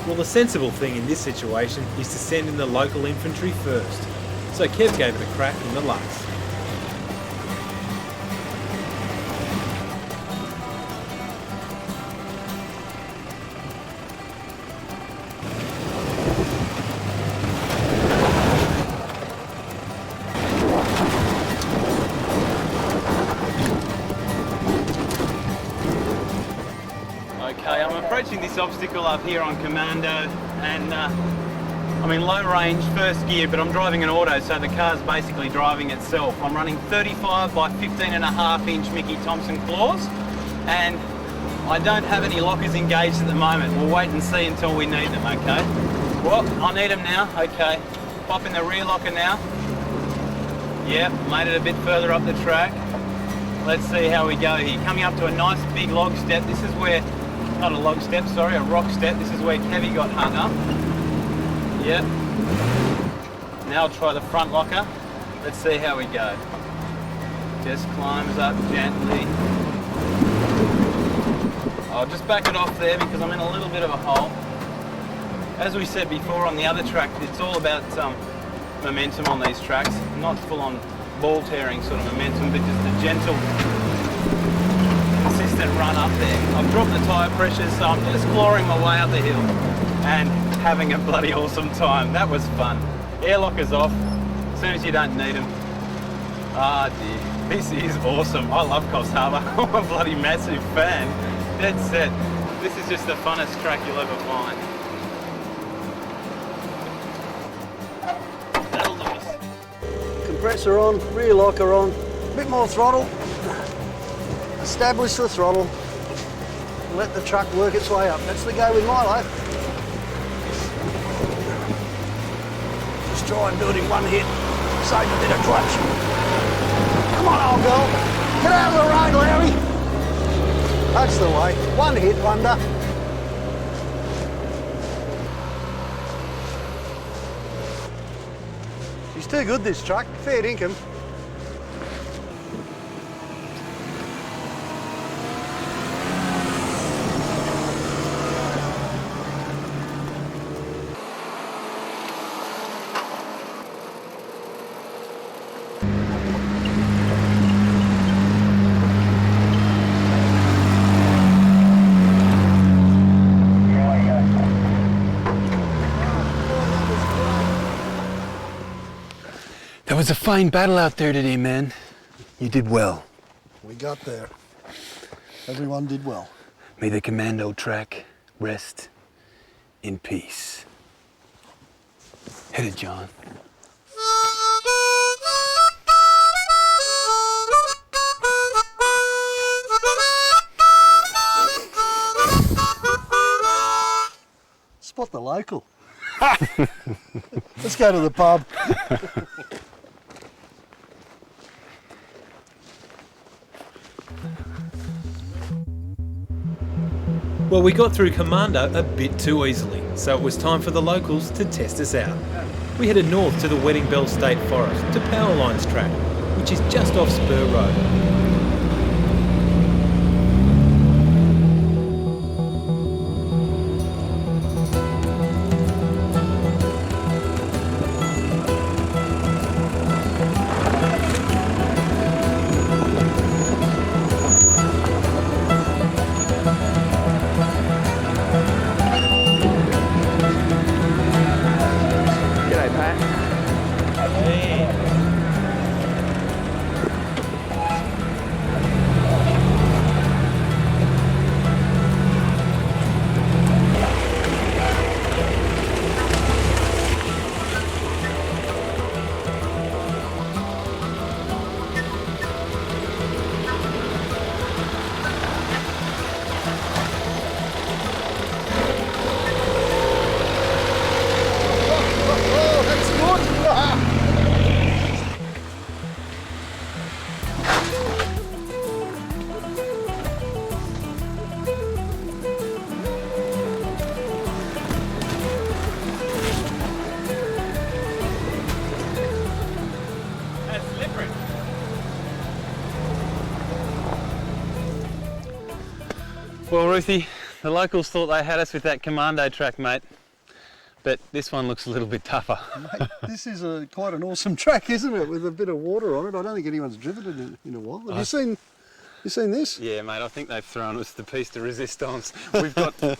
Well, the sensible thing in this situation is to send in the local infantry first. So Kev gave it a crack in the Lux. Okay, I'm approaching this obstacle up here on commando and I'm in low range, first gear, but I'm driving an auto, so the car's basically driving itself. I'm running 35 by 15.5 inch Mickey Thompson claws and I don't have any lockers engaged at the moment. We'll wait and see until we need them, okay? Well, I need them now, okay. Pop in the rear locker now. Yep, made it a bit further up the track. Let's see how we go here. Coming up to a nice big log step. This is where, not a log step, sorry, a rock step. This is where Kevy got hung up. Yep. Now I'll try the front locker. Let's see how we go. Just climbs up gently. I'll just back it off there because I'm in a little bit of a hole. As we said before on the other track, it's all about momentum on these tracks, not full-on ball-tearing sort of momentum, but just a gentle, consistent run up there. I've dropped the tyre pressure, so I'm just clawing my way up the hill and having a bloody awesome time. That was fun. Airlockers off, as soon as you don't need them. Ah dear, this is awesome. I love Coffs Harbour. I'm a bloody massive fan. Dead set. This is just the funnest track you'll ever find. That'll do us. Compressor on, rear locker on, a bit more throttle. Establish the throttle. Let the truck work its way up. That's the go with Milo. Just try and do it in one hit. Save a bit of clutch. Come on, old girl. Get out of the road, Larry. That's the way. One hit wonder. She's too good, this truck. Fair dinkum. There was a fine battle out there today, man. You did well. We got there. Everyone did well. May the commando track rest in peace. Hit it, John. Spot the local. Let's go to the pub. Well, we got through Commando a bit too easily, so it was time for the locals to test us out. We headed north to the Wedding Bell State Forest to Powerline's track, which is just off Spur Road. Well, Ruthie, the locals thought they had us with that Commando track, mate. But this one looks a little bit tougher. Mate, this is quite an awesome track, isn't it? With a bit of water on it. I don't think anyone's driven it in a while. Have you seen this? Yeah, mate, I think they've thrown us the piece de resistance. We've got, what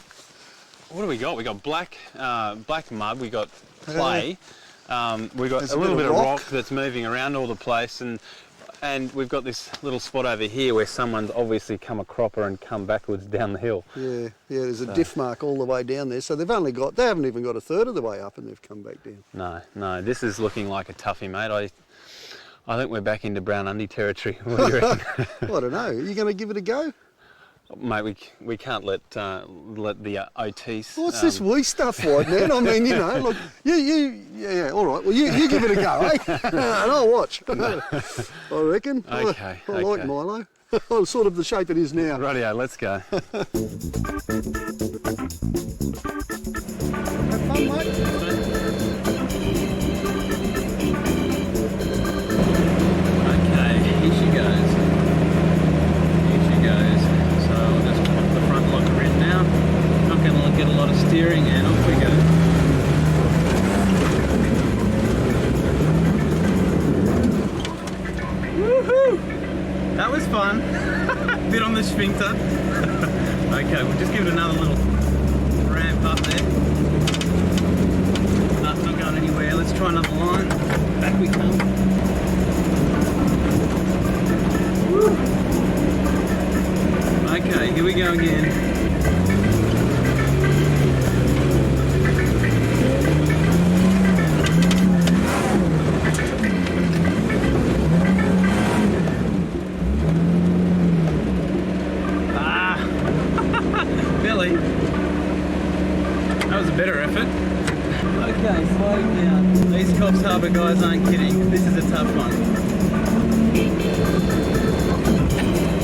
do we got? We got black mud, we got clay, we got There's a little bit of rock that's moving around all the place, and we've got this little spot over here where someone's obviously come a cropper and come backwards down the hill. Yeah, there's a diff mark all the way down there. So they haven't even got a third of the way up and they've come back down. No, this is looking like a toughie, mate. I think we're back into brown undie territory. What do you reckon? Well, I don't know. Are you going to give it a go? Mate, we can't let the OTs... What's this wee stuff like, man? I mean, you know, look, yeah, all right. Well, you give it a go, eh? And I'll watch. I reckon. Okay, I like Milo. Well, sort of the shape it is now. Rightio, let's go. Have fun, mate. Okay, here she goes. So I'll just pop the front locker in now. Not going to get a lot of steering and off we go. sphincter. Okay, we'll just give it another little ramp up there. No, not going anywhere. Let's try another line. Back we come. Woo. Okay, here we go again. Billy, that was a better effort. Okay, slowing down. These Coffs Harbour guys aren't kidding. This is a tough one.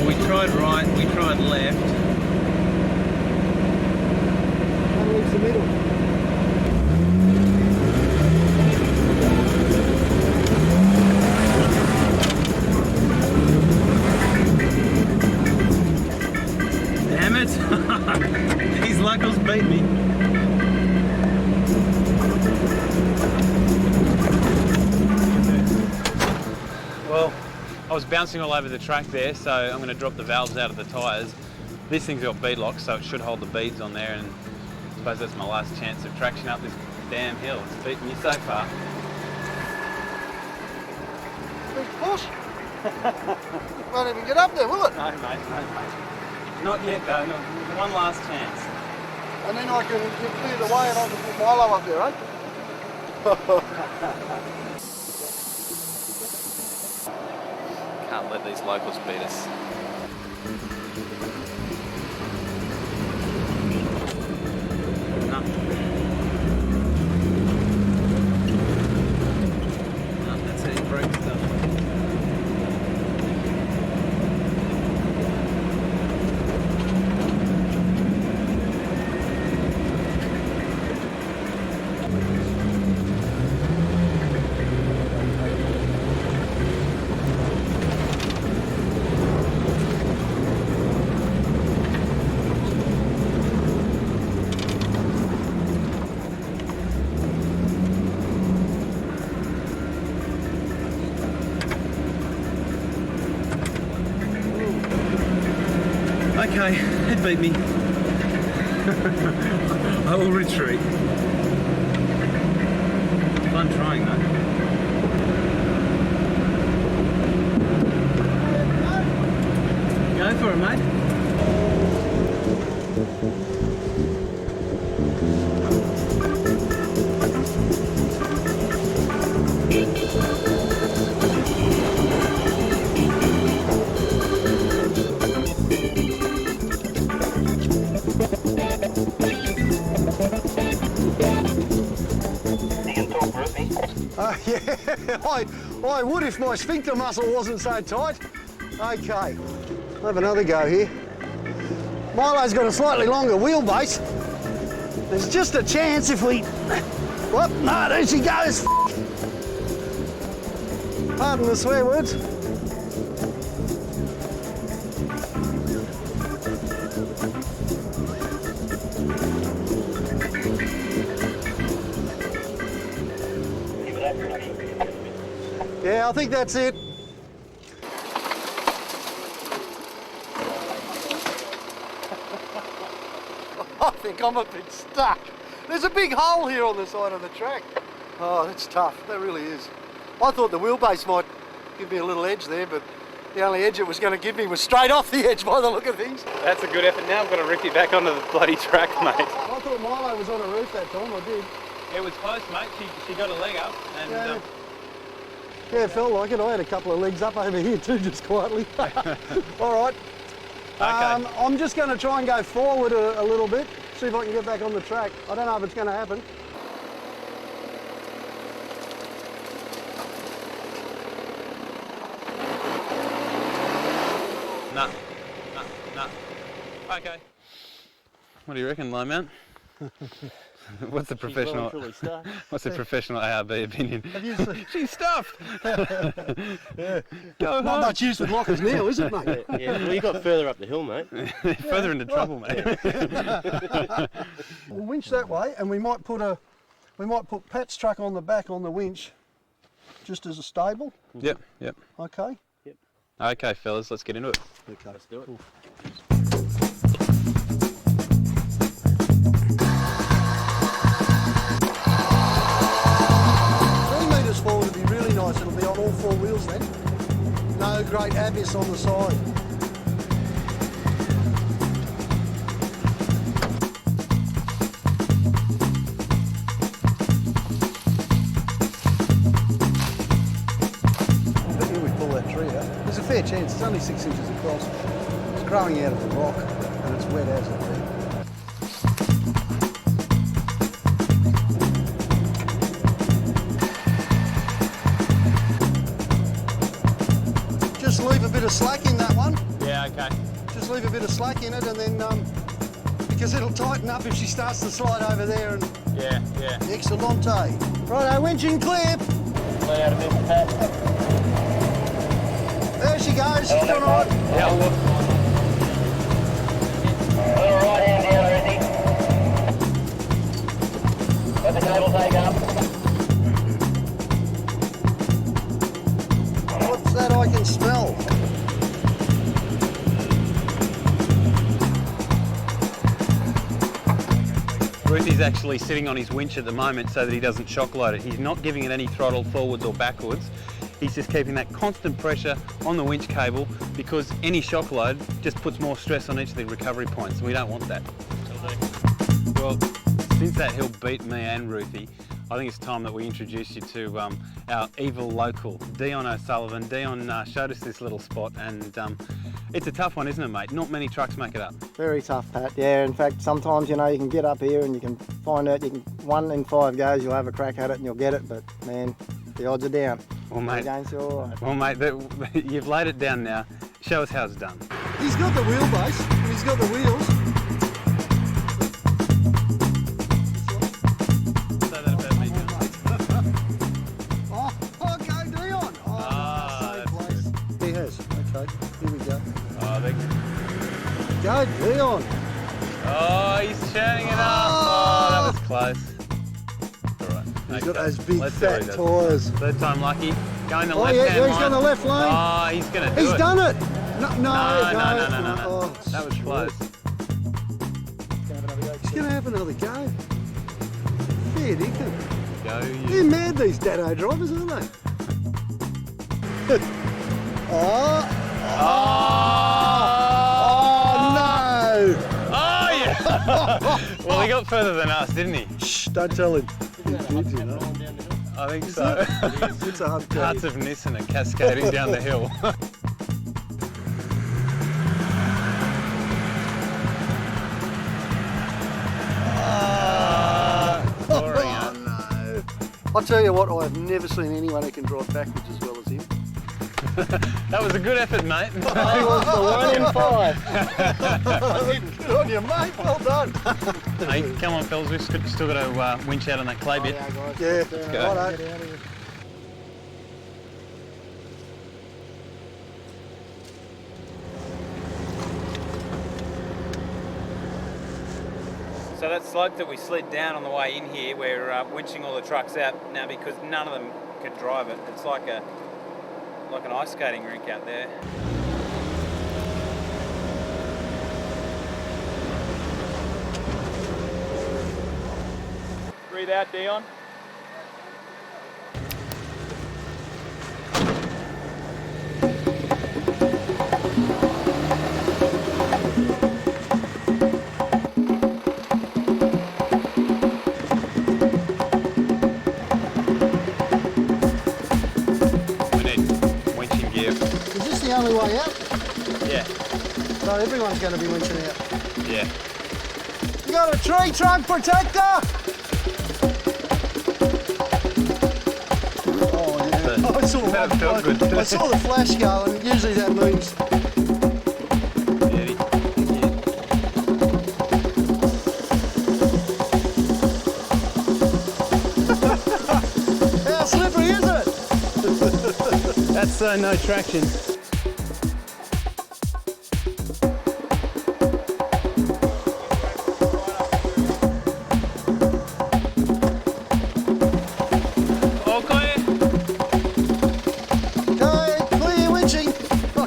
We tried right, we tried left. One leaves the middle. Damn it! These locals beat me. Well, I was bouncing all over the track there, so I'm going to drop the valves out of the tyres. This thing's got bead locks, so it should hold the beads on there, and I suppose that's my last chance of traction up this damn hill. It's beaten me so far. Big push. Won't even get up there, will it? No, mate, no, mate. Not yet, though. No, one last chance. And then I can clear the way and I can put Milo up there, eh? Can't let these locals beat us. No. No, that's how you break stuff. Okay, it beat me. I will retreat. Fun trying though. Go for it, mate. Yeah, I would if my sphincter muscle wasn't so tight. Okay, I'll have another go here. Milo's got a slightly longer wheelbase. There's just a chance if we... Whoop, no, there she goes. Pardon the swear words. Yeah, I think that's it. I think I'm a bit stuck. There's a big hole here on the side of the track. Oh, that's tough. That really is. I thought the wheelbase might give me a little edge there, but the only edge it was going to give me was straight off the edge by the look of things. That's a good effort. Now I've got to rip you back onto the bloody track, mate. I thought Milo was on a roof that time, I did. It was close, mate. She got a leg up, and Yeah. Yeah, it felt like it. I had a couple of legs up over here too, just quietly. All right. Okay. I'm just going to try and go forward a little bit, see if I can get back on the track. I don't know if it's going to happen. No. Okay. What do you reckon, Line Mount? What's the professional? What's the professional ARB opinion? Have you seen? She's stuffed. Yeah. Go Not much use with lockers now, is it, mate? Yeah, well, you got further up the hill, mate. Further into trouble, mate. We'll winch that way, and we might put Pat's truck on the back on the winch, just as a stable. Yep. Okay. Yep. Okay, fellas, let's get into it. Okay. Let's do it. Metres forward would be really nice. It'll be on all four wheels then. No great abyss on the side. Here we pull that tree out. There's a fair chance. It's only 6 inches across. It's growing out of the rock and it's wet as it is. Just leave a bit of slack in that one. Yeah, okay. Just leave a bit of slack in it and then, because it'll tighten up if she starts to slide over there and Yeah. excellente. Righto, winching clip. Lay out a bit, Pat. There she goes, she's doing all right. Yeah, look. Little right hand down, Ruthie. Let the cable take up. What's that I can smell? Ruthie's actually sitting on his winch at the moment so that he doesn't shock load it. He's not giving it any throttle forwards or backwards. He's just keeping that constant pressure on the winch cable because any shock load just puts more stress on each of the recovery points. We don't want that. Well, since that hill beat me and Ruthie, I think it's time that we introduce you to our evil local, Dion O'Sullivan. Dion showed us this little spot and it's a tough one, isn't it, mate? Not many trucks make it up. Very tough, Pat. Yeah, in fact, sometimes, you know, you can get up here and you can find out 1 in 5 goes, you'll have a crack at it and you'll get it, but man, the odds are down. Well, mate, Against you, all right. well, mate, you've laid it down now. Show us how it's done. He's got the wheelbase, and he's got the wheels. Say that about me, Dion. Oh, okay, Dion. Oh, Ah, same that's place. He has. Okay, here we go. Oh, Go, Dion. oh, he's churning it up. Oh, that was close. All right. He's got okay. those big Let's see what fat he does. tyres. Third time lucky. Going the Oh, left yeah, hand he's line. on the left lane. Oh, he's going to do He's it. done it. No. No. Oh, That was close. He's going to have another go. Fair dinkum. Go They're you. mad, these Dado drivers, aren't they? Oh, no. Oh, yeah. Well, he got further than us, didn't he? Shh, don't tell him. He did, you know. I think so. It's a hard Parts of Nissan are cascading down the hill. Boring, huh? Oh, no. I'll tell you what, I've never seen anyone who can drive backwards as well as him. That was a good effort, mate. He was the 1 in 5. Good on you, mate. Well done. Hey, come on, fellas. We've still got to winch out on that clay bit. Yeah, guys. Yeah, Let's go. righto. Get out of here. So that slope that we slid down on the way in here, we're winching all the trucks out now because none of them could drive it. It's like an ice skating rink out there. Breathe out, Dion. We need winching gear. Is this the only way out? Yeah, So everyone's going to be winching out. yeah. You got a tree trunk protector? Oh, yeah. I saw That one. felt good. I saw the flash go, and usually that means how slippery is it? That's no traction. All clear? Okay, clear winching. Oh,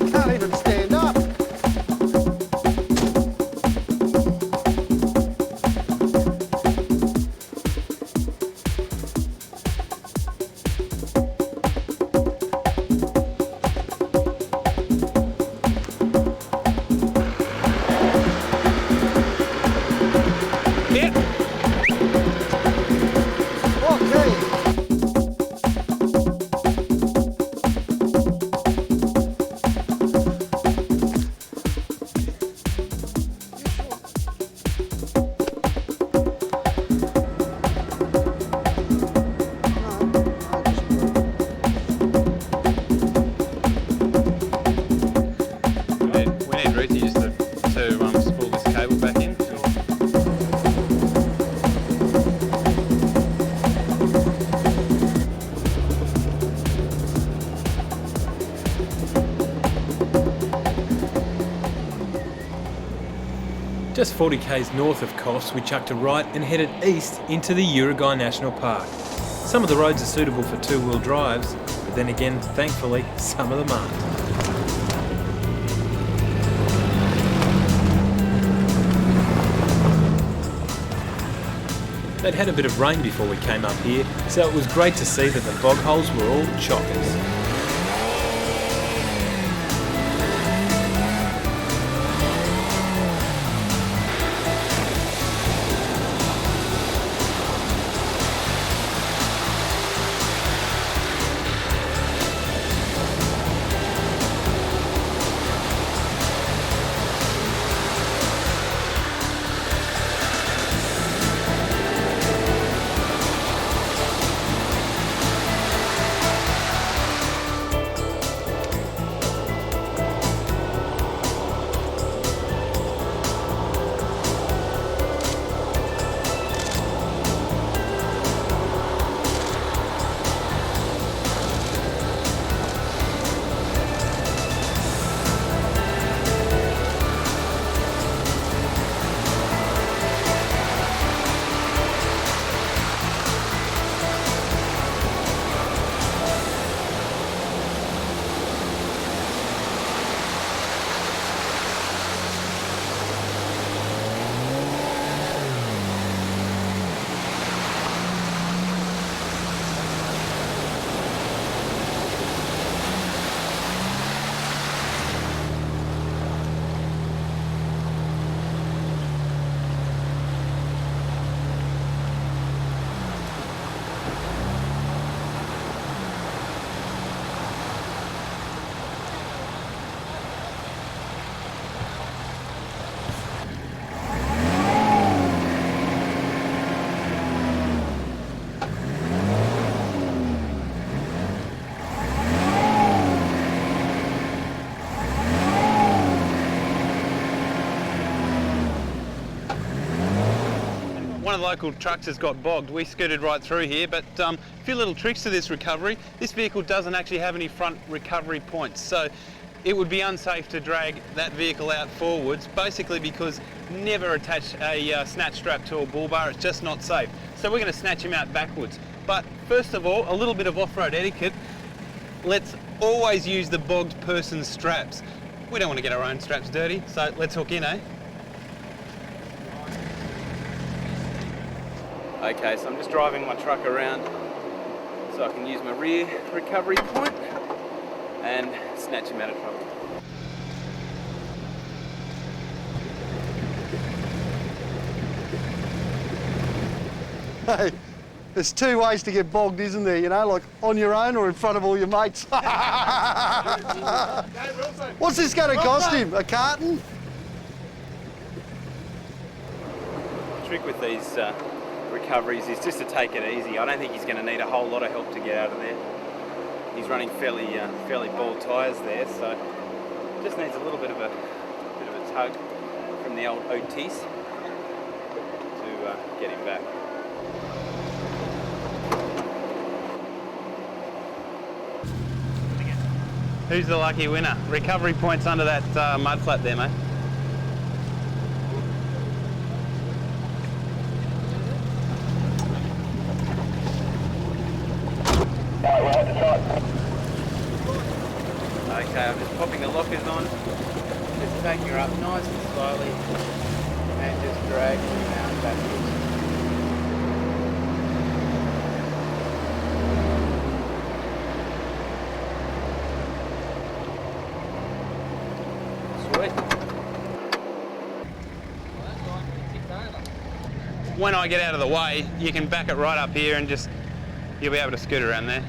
Just 40 k's north of Coffs, we chucked a right and headed east into the Uruguay National Park. Some of the roads are suitable for two-wheel drives, but then again, thankfully, some of them aren't. They'd had a bit of rain before we came up here, so it was great to see that the bog holes were all chockers. One of the local trucks has got bogged. We scooted right through here, but a few little tricks to this recovery. This vehicle doesn't actually have any front recovery points, so it would be unsafe to drag that vehicle out forwards, basically because never attach a snatch strap to a bull bar. It's just not safe. So we're going to snatch him out backwards. But first of all, a little bit of off-road etiquette. Let's always use the bogged person's straps. We don't want to get our own straps dirty, so let's hook in, eh? Okay, so I'm just driving my truck around so I can use my rear recovery point and snatch him out of trouble. Hey, there's two ways to get bogged, isn't there? You know, like on your own or in front of all your mates. What's this going to cost him? A carton? The trick with these recoveries is just to take it easy. I don't think he's going to need a whole lot of help to get out of there. He's running fairly bald tyres there, so just needs a little bit of a tug from the old Otis to get him back. Who's the lucky winner? Recovery points under that mud flat there, mate. Okay, I'm just popping the lockers on, just taking her up nice and slowly, and just dragging her down backwards. Sweet. When I get out of the way, you can back it right up here and just, you'll be able to scoot around there.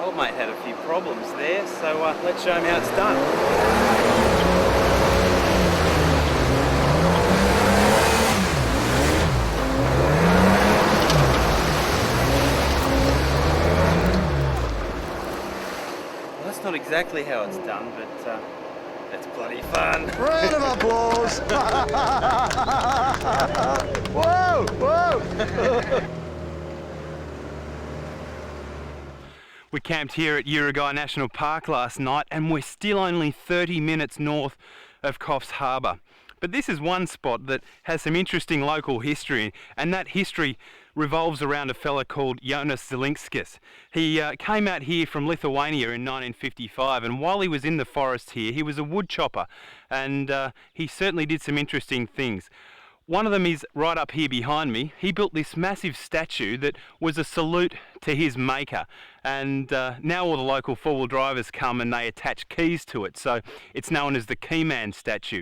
Old mate had a few problems there, so let's show him how it's done. Well, that's not exactly how it's done, but it's bloody fun. Round of applause. Whoa, whoa. We camped here at Uruguay National Park last night and we're still only 30 minutes north of Coffs Harbour. But this is one spot that has some interesting local history, and that history revolves around a fella called Jonas Zelinskis. He came out here from Lithuania in 1955, and while he was in the forest here, he was a wood chopper, and he certainly did some interesting things. One of them is right up here behind me. He built this massive statue that was a salute to his maker, and now all the local four-wheel drivers come and they attach keys to it, so it's known as the Keyman statue.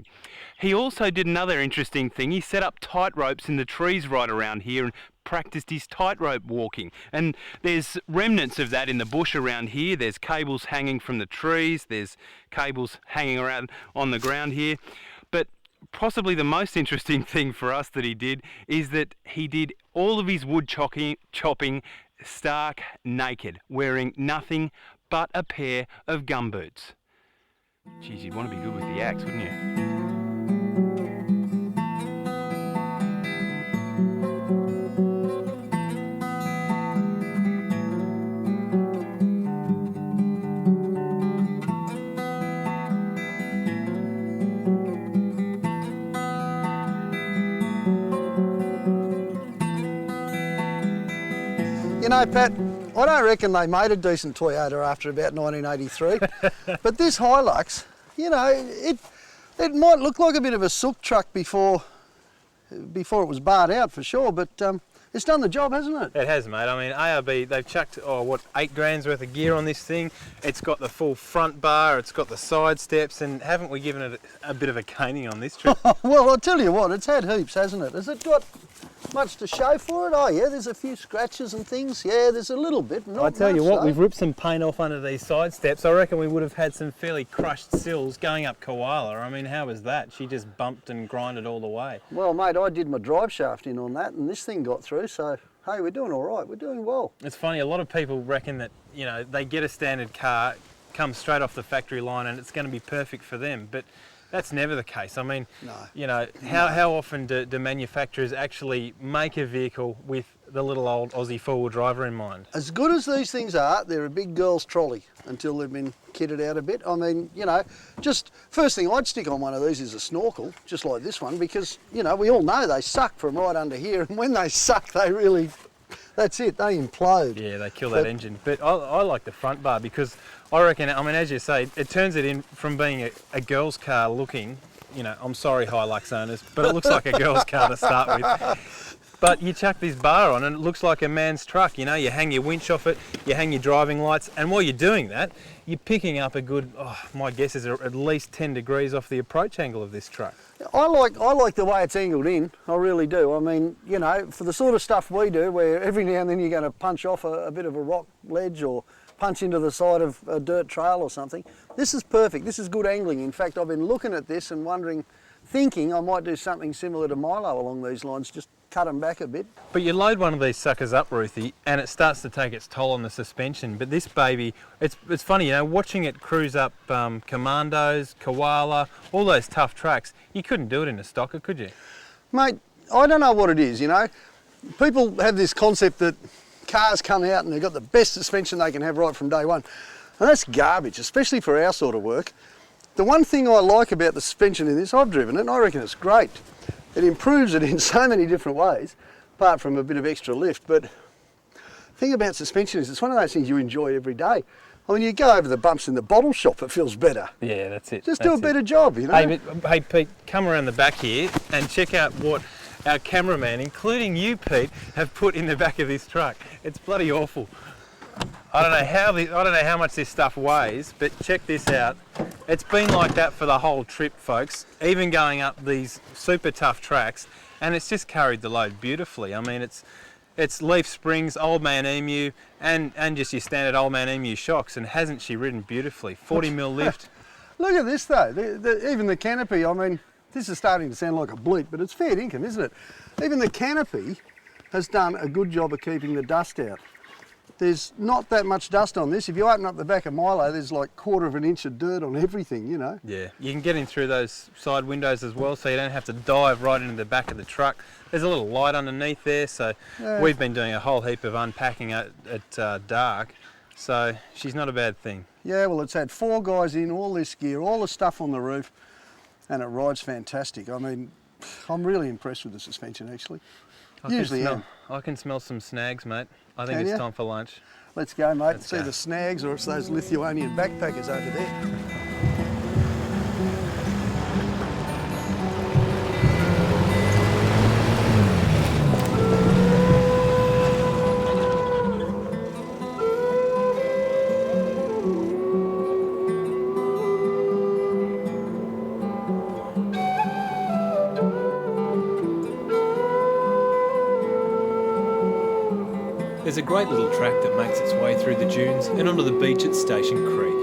He also did another interesting thing. He set up tight ropes in the trees right around here and practiced his tightrope walking, and there's remnants of that in the bush around here. There's cables hanging from the trees, there's cables hanging around on the ground here, but possibly the most interesting thing for us that he did is that he did all of his wood chopping stark naked, wearing nothing but a pair of gumboots. Geez, you'd want to be good with the axe, wouldn't you? You know, Pat, I don't reckon they made a decent Toyota after about 1983, but this Hilux, you know, it might look like a bit of a sook truck before it was barred out for sure, but it's done the job, hasn't it? It has, mate. I mean, ARB, they've chucked, $8 grand worth of gear on this thing. It's got the full front bar, it's got the side steps, and haven't we given it a bit of a caning on this trip? Well, I'll tell you what, it's had heaps, hasn't it? Has it got much to show for it? Oh yeah, there's a few scratches and things. Yeah, there's a little bit. Not I tell you much, what, though. we've ripped some paint off under these side steps. I reckon we would have had some fairly crushed sills going up Koala. I mean, how was that? She just bumped and grinded all the way. Well, mate, I did my drive shaft in on that, and this thing got through. So hey, we're doing all right. We're doing well. It's funny. A lot of people reckon that, you know, they get a standard car, comes straight off the factory line, and it's going to be perfect for them. But that's never the case. I mean, No. you know, how often do manufacturers actually make a vehicle with the little old Aussie four-wheel driver in mind? As good as these things are, they're a big girl's trolley until they've been kitted out a bit. I mean, you know, just first thing I'd stick on one of these is a snorkel, just like this one, because, you know, we all know they suck from right under here, and when they suck, they really, that's it, they implode. Yeah, they kill that engine. But I like the front bar because I reckon, I mean, as you say, it turns it in from being a girl's car looking, you know, I'm sorry Hilux owners, but it looks like a girl's car to start with. But you chuck this bar on and it looks like a man's truck, you know, you hang your winch off it, you hang your driving lights, and while you're doing that, you're picking up a good, my guess is at least 10 degrees off the approach angle of this truck. I like the way it's angled in, I really do. I mean, you know, for the sort of stuff we do, where every now and then you're going to punch off a bit of a rock ledge or punch into the side of a dirt trail or something, this is perfect. This is good angling. In fact, I've been looking at this and thinking I might do something similar to Milo along these lines, just cut them back a bit. But you load one of these suckers up, Ruthie, and it starts to take its toll on the suspension. But this baby, it's funny, you know, watching it cruise up Commandos, Koala, all those tough tracks, you couldn't do it in a stocker, could you? Mate, I don't know what it is, you know. People have this concept that cars come out and they've got the best suspension they can have right from day one. And that's garbage, especially for our sort of work. The one thing I like about the suspension in this, I've driven it and I reckon it's great. It improves it in so many different ways, apart from a bit of extra lift. But the thing about suspension is it's one of those things you enjoy every day. I mean, you go over the bumps in the bottle shop, it feels better. Yeah, that's it. Just do a better job, you know. Hey, Pete, come around the back here and check out what our cameraman, including you, Pete, have put in the back of this truck. It's bloody awful. I don't know how much this stuff weighs, but check this out. It's been like that for the whole trip, folks, even going up these super tough tracks, and it's just carried the load beautifully. I mean, it's leaf springs, Old Man Emu, and just your standard Old Man Emu shocks, and hasn't she ridden beautifully? 40mm lift. Look at this though, even the canopy, I mean, this is starting to sound like a bleat, but it's fair dinkum, isn't it? Even the canopy has done a good job of keeping the dust out. There's not that much dust on this. If you open up the back of Milo, there's like 1/4 of an inch of dirt on everything, you know. Yeah, you can get in through those side windows as well, so you don't have to dive right into the back of the truck. There's a little light underneath there, so we've been doing a whole heap of unpacking at dark. So she's not a bad thing. Yeah, well, it's had 4 guys in, all this gear, all the stuff on the roof, and it rides fantastic. I mean, I'm really impressed with the suspension, actually. I can smell some snags, mate. I think Can it's ya? time for lunch. Let's go, mate. Let's See go. the snags, or it's those Lithuanian backpackers over there. There's a great little track that makes its way through the dunes and onto the beach at Station Creek.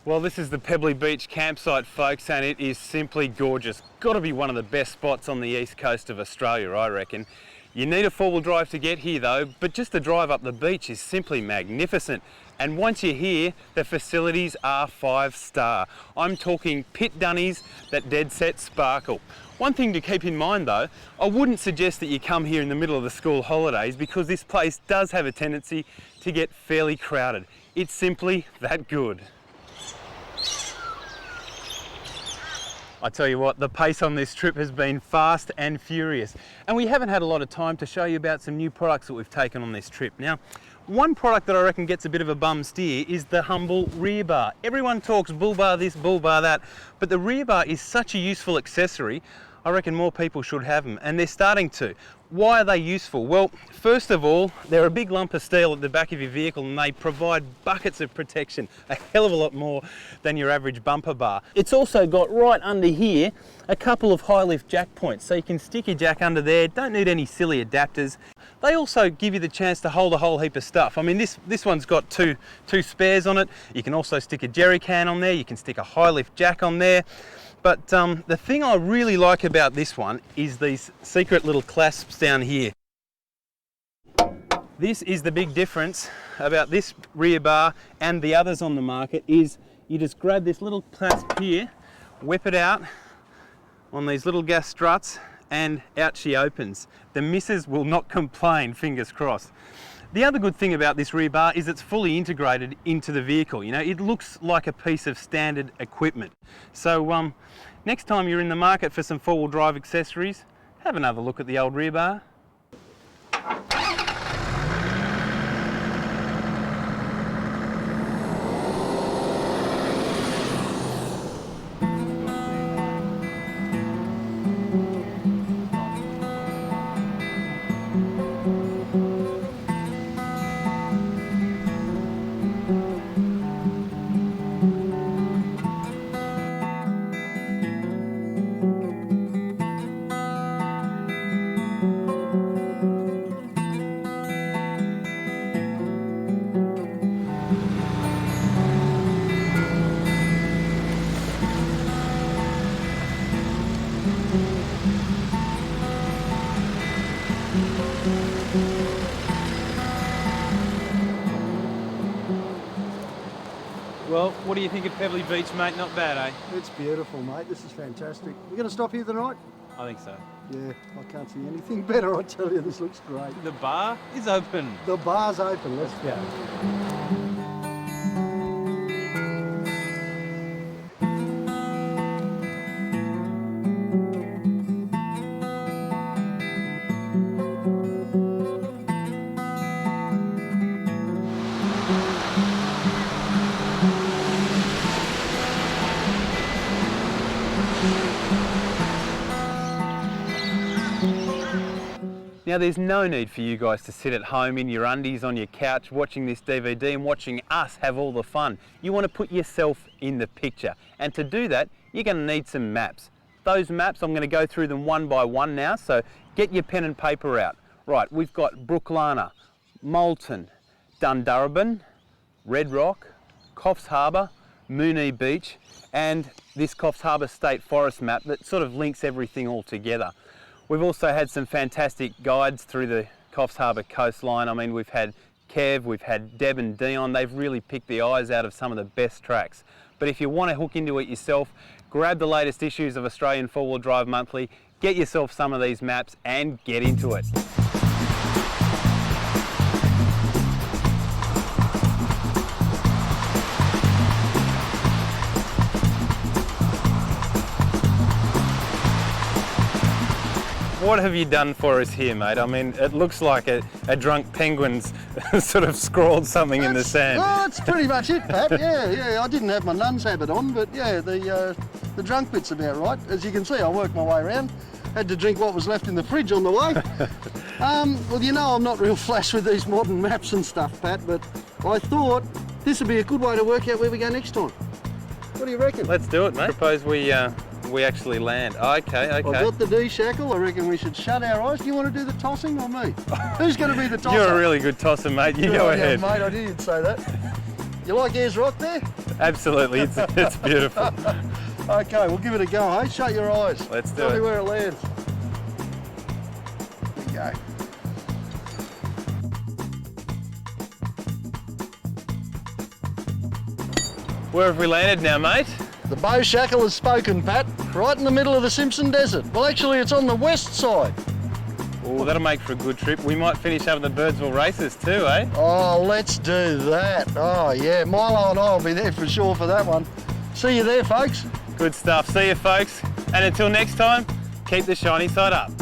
Well, this is the Pebbly Beach campsite, folks, and it is simply gorgeous. Got to be one of the best spots on the east coast of Australia, I reckon. You need a 4-wheel drive to get here though, but just the drive up the beach is simply magnificent. And once you're here, the facilities are 5-star. I'm talking pit dunnies that dead set sparkle. One thing to keep in mind though, I wouldn't suggest that you come here in the middle of the school holidays because this place does have a tendency to get fairly crowded. It's simply that good. I tell you what, the pace on this trip has been fast and furious, and we haven't had a lot of time to show you about some new products that we've taken on this trip. Now, one product that I reckon gets a bit of a bum steer is the humble rear bar. Everyone talks bull bar this, bull bar that, but the rear bar is such a useful accessory. I reckon more people should have them, and they're starting to. Why are they useful? Well, first of all, they're a big lump of steel at the back of your vehicle and they provide buckets of protection, a hell of a lot more than your average bumper bar. It's also got right under here a couple of high lift jack points, so you can stick your jack under there, don't need any silly adapters. They also give you the chance to hold a whole heap of stuff. I mean, this one's got two spares on it. You can also stick a jerry can on there, you can stick a high lift jack on there. But the thing I really like about this one is these secret little clasps down here. This is the big difference about this rear bar and the others on the market is you just grab this little clasp here, whip it out on these little gas struts and out she opens. The missus will not complain, fingers crossed. The other good thing about this rear bar is it's fully integrated into the vehicle. You know, it looks like a piece of standard equipment. So next time you're in the market for some 4-wheel drive accessories, have another look at the old rear bar. Well, what do you think of Pebbly Beach, mate? Not bad, eh? It's beautiful, mate. This is fantastic. We're going to stop here tonight? I think so. Yeah, I can't see anything better, I tell you. This looks great. The bar is open. The bar's open. Let's go. Now there's no need for you guys to sit at home in your undies on your couch watching this DVD and watching us have all the fun. You want to put yourself in the picture, and to do that you're going to need some maps. Those maps, I'm going to go through them one by one now, so get your pen and paper out. Right, we've got Brooklana, Moulton, Dundurban, Red Rock, Coffs Harbour, Moonee Beach, and this Coffs Harbour State Forest map that sort of links everything all together. We've also had some fantastic guides through the Coffs Harbour coastline. I mean, we've had Kev, we've had Deb and Dion. They've really picked the eyes out of some of the best tracks. But if you want to hook into it yourself, grab the latest issues of Australian Four-Wheel Drive Monthly, get yourself some of these maps and get into it. What have you done for us here, mate? I mean, it looks like a drunk penguin's sort of scrawled something in the sand. Oh, that's pretty much it, Pat. Yeah. I didn't have my nun's habit on, but yeah, the drunk bit's about right. As you can see, I worked my way around. Had to drink what was left in the fridge on the way. Well, you know I'm not real flash with these modern maps and stuff, Pat, but I thought this would be a good way to work out where we go next time. What do you reckon? Let's do it, mate. Suppose we actually land. Okay. I've got the D-shackle. I reckon we should shut our eyes. Do you want to do the tossing or me? Who's going to be the tosser? You're a really good tosser, mate. You go ahead. Mate, I knew you'd say that. You like Ayers Rock there? Absolutely. It's beautiful. Okay, we'll give it a go, hey? Shut your eyes. Let's do Tell it. me where it lands. Here we go. Where have we landed now, mate? The bow shackle has spoken, Pat. Right in the middle of the Simpson Desert. Well, actually, it's on the west side. Oh, that'll make for a good trip. We might finish up at the Birdsville races too, eh? Oh, let's do that. Oh, yeah. Milo and I will be there for sure for that one. See you there, folks. Good stuff. See you, folks. And until next time, keep the shiny side up.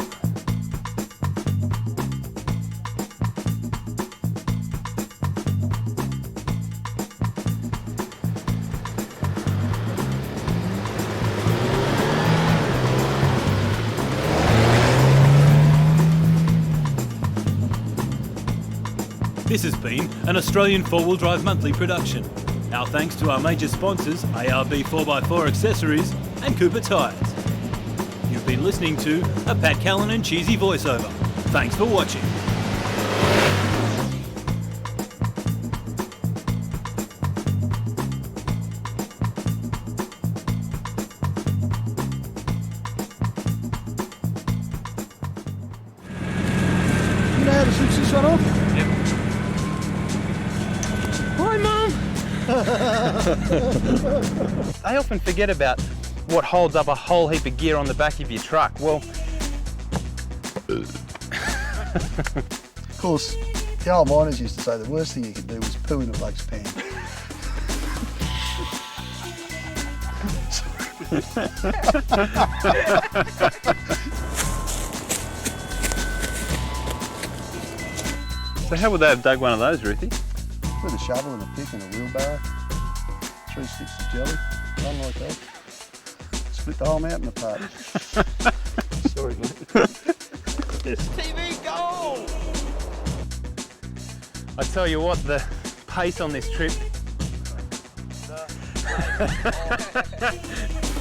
This has been an Australian Four-Wheel Drive Monthly production. Our thanks to our major sponsors, ARB 4x4 Accessories and Cooper Tyres. You've been listening to a Pat Callanan cheesy voiceover. Thanks for watching. You know how to switch this one off? Hi, Mum! I often forget about what holds up a whole heap of gear on the back of your truck. Well, Of course, the old miners used to say the worst thing you could do was poo in a bloke's pants. so how would they have dug one of those, Ruthie? With a shovel and a pick and a wheelbarrow. 3 sticks of jelly, run like that. Split the whole mountain apart. Sorry, mate. TV gold! I tell you what, the pace on this trip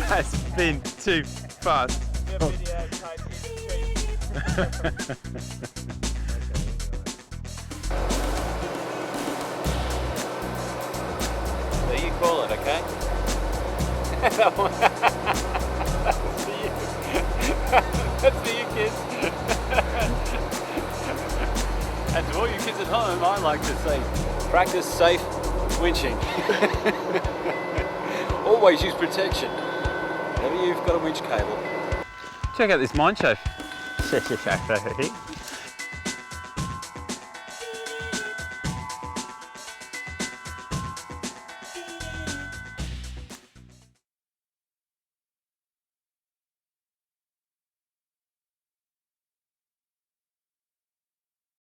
has been too fast. So you call it, okay? That's for you. That's for you, kids. And to all you kids at home, I like to say, practice safe winching. Always use protection. Whenever you've got a winch cable. Check out this mine shaft.